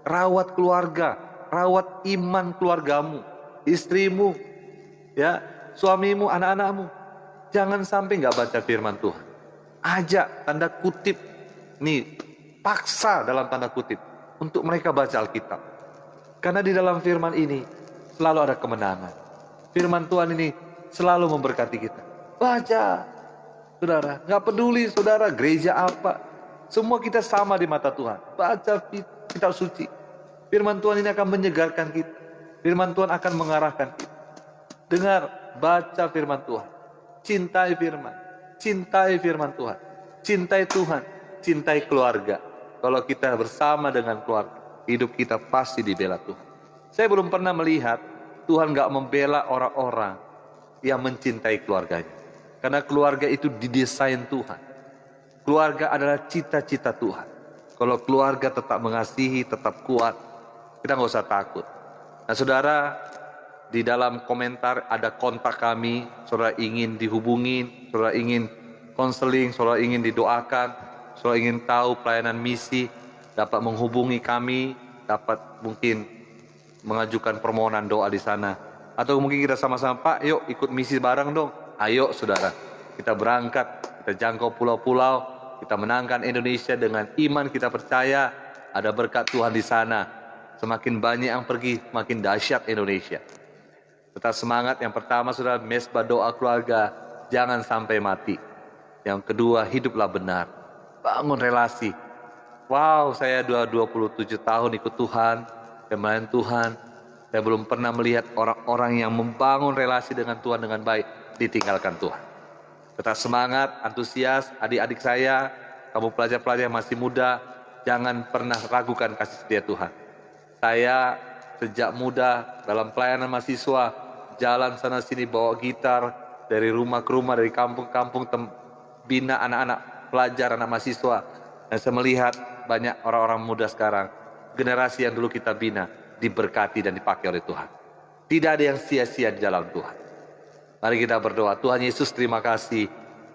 Rawat keluarga, rawat iman keluargamu, istrimu, ya, suamimu, anak-anakmu. Jangan sampai nggak baca firman Tuhan. Ajak, tanda kutip, nih, paksa dalam tanda kutip untuk mereka baca Alkitab. Karena di dalam firman ini selalu ada kemenangan. Firman Tuhan ini selalu memberkati kita. Baca, saudara. Nggak peduli saudara gereja apa, semua kita sama di mata Tuhan. Baca kitab suci. Firman Tuhan ini akan menyegarkan kita. Firman Tuhan akan mengarahkan kita. Dengar, baca firman Tuhan. Cintai firman. Cintai firman Tuhan. Cintai Tuhan. Cintai keluarga. Kalau kita bersama dengan keluarga, hidup kita pasti dibela Tuhan. Saya belum pernah melihat Tuhan gak membela orang-orang yang mencintai keluarganya. Karena keluarga itu didesain Tuhan. Keluarga adalah cita-cita Tuhan. Kalau keluarga tetap mengasihi, tetap kuat, kita nggak usah takut. Nah saudara, di dalam komentar ada kontak kami, saudara ingin dihubungin, saudara ingin konseling, saudara ingin didoakan, saudara ingin tahu pelayanan misi, dapat menghubungi kami, dapat mungkin mengajukan permohonan doa di sana. Atau mungkin kita sama-sama, Pak, yuk ikut misi bareng dong. Ayo saudara, kita berangkat, kita jangkau pulau-pulau, kita menangkan Indonesia dengan iman kita percaya ada berkat Tuhan di sana. Semakin banyak yang pergi, makin dahsyat Indonesia. Tetap semangat. Yang pertama saudara, mesbah doa keluarga, jangan sampai mati. Yang kedua, hiduplah benar, bangun relasi. Wow, saya 27 tahun ikut Tuhan, saya melayani Tuhan. Saya belum pernah melihat orang-orang yang membangun relasi dengan Tuhan dengan baik ditinggalkan Tuhan. Tetap semangat, antusias, adik-adik saya, kamu pelajar-pelajar yang masih muda, jangan pernah ragukan kasih setia Tuhan. Saya sejak muda dalam pelayanan mahasiswa, jalan sana sini bawa gitar, dari rumah ke rumah, dari kampung-kampung, bina anak-anak pelajar, anak mahasiswa. Dan saya melihat banyak orang-orang muda sekarang, generasi yang dulu kita bina, diberkati dan dipakai oleh Tuhan. Tidak ada yang sia-sia di dalam Tuhan. Mari kita berdoa. Tuhan Yesus, terima kasih.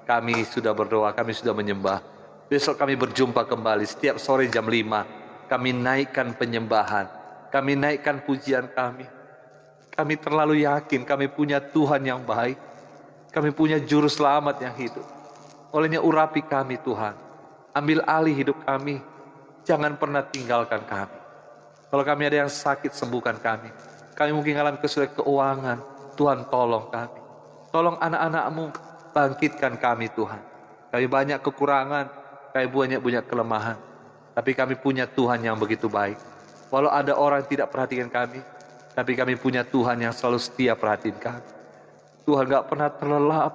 Kami sudah berdoa, kami sudah menyembah. Besok kami berjumpa kembali setiap sore jam 5. Kami naikkan penyembahan, kami naikkan pujian kami. Kami terlalu yakin kami punya Tuhan yang baik. Kami punya juru selamat yang hidup. Olehnya urapi kami Tuhan. Ambil alih hidup kami. Jangan pernah tinggalkan kami. Kalau kami ada yang sakit, sembuhkan kami. Kami mungkin mengalami kesulitan keuangan. Tuhan tolong kami. Tolong anak-anak-Mu, bangkitkan kami Tuhan. Kami banyak kekurangan, kami banyak kelemahan. Tapi kami punya Tuhan yang begitu baik. Walau ada orang yang tidak perhatikan kami, tapi kami punya Tuhan yang selalu setia perhatiin kami. Tuhan gak pernah terlelap.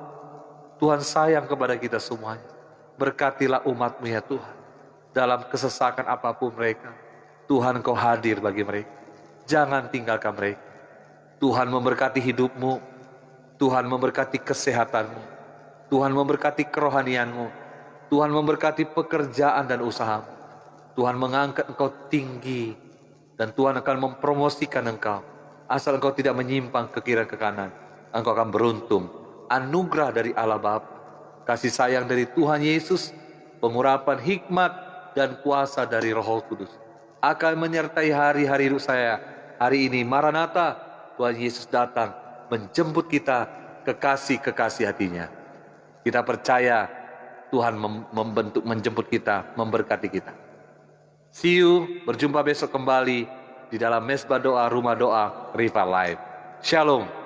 Tuhan sayang kepada kita semuanya. Berkatilah umat-Mu ya Tuhan. Dalam kesesakan apapun mereka, Tuhan Kau hadir bagi mereka. Jangan tinggalkan mereka. Tuhan memberkati hidup-Mu. Tuhan memberkati kesehatan-Mu. Tuhan memberkati kerohanian-Mu. Tuhan memberkati pekerjaan dan usaha-Mu. Tuhan mengangkat Engkau tinggi. Dan Tuhan akan mempromosikan Engkau. Asal Engkau tidak menyimpang ke kiri ke kanan, Engkau akan beruntung. Anugerah dari Allah Bapa, kasih sayang dari Tuhan Yesus, pengurapan hikmat dan kuasa dari Roh Kudus akan menyertai hari-hari hidup saya. Hari ini Maranatha, Tuhan Yesus datang menjemput kita kekasih-kekasih hatinya. Kita percaya Tuhan menjemput kita, memberkati kita. See you, berjumpa besok kembali di dalam mesbah doa, rumah doa, River Life. Shalom.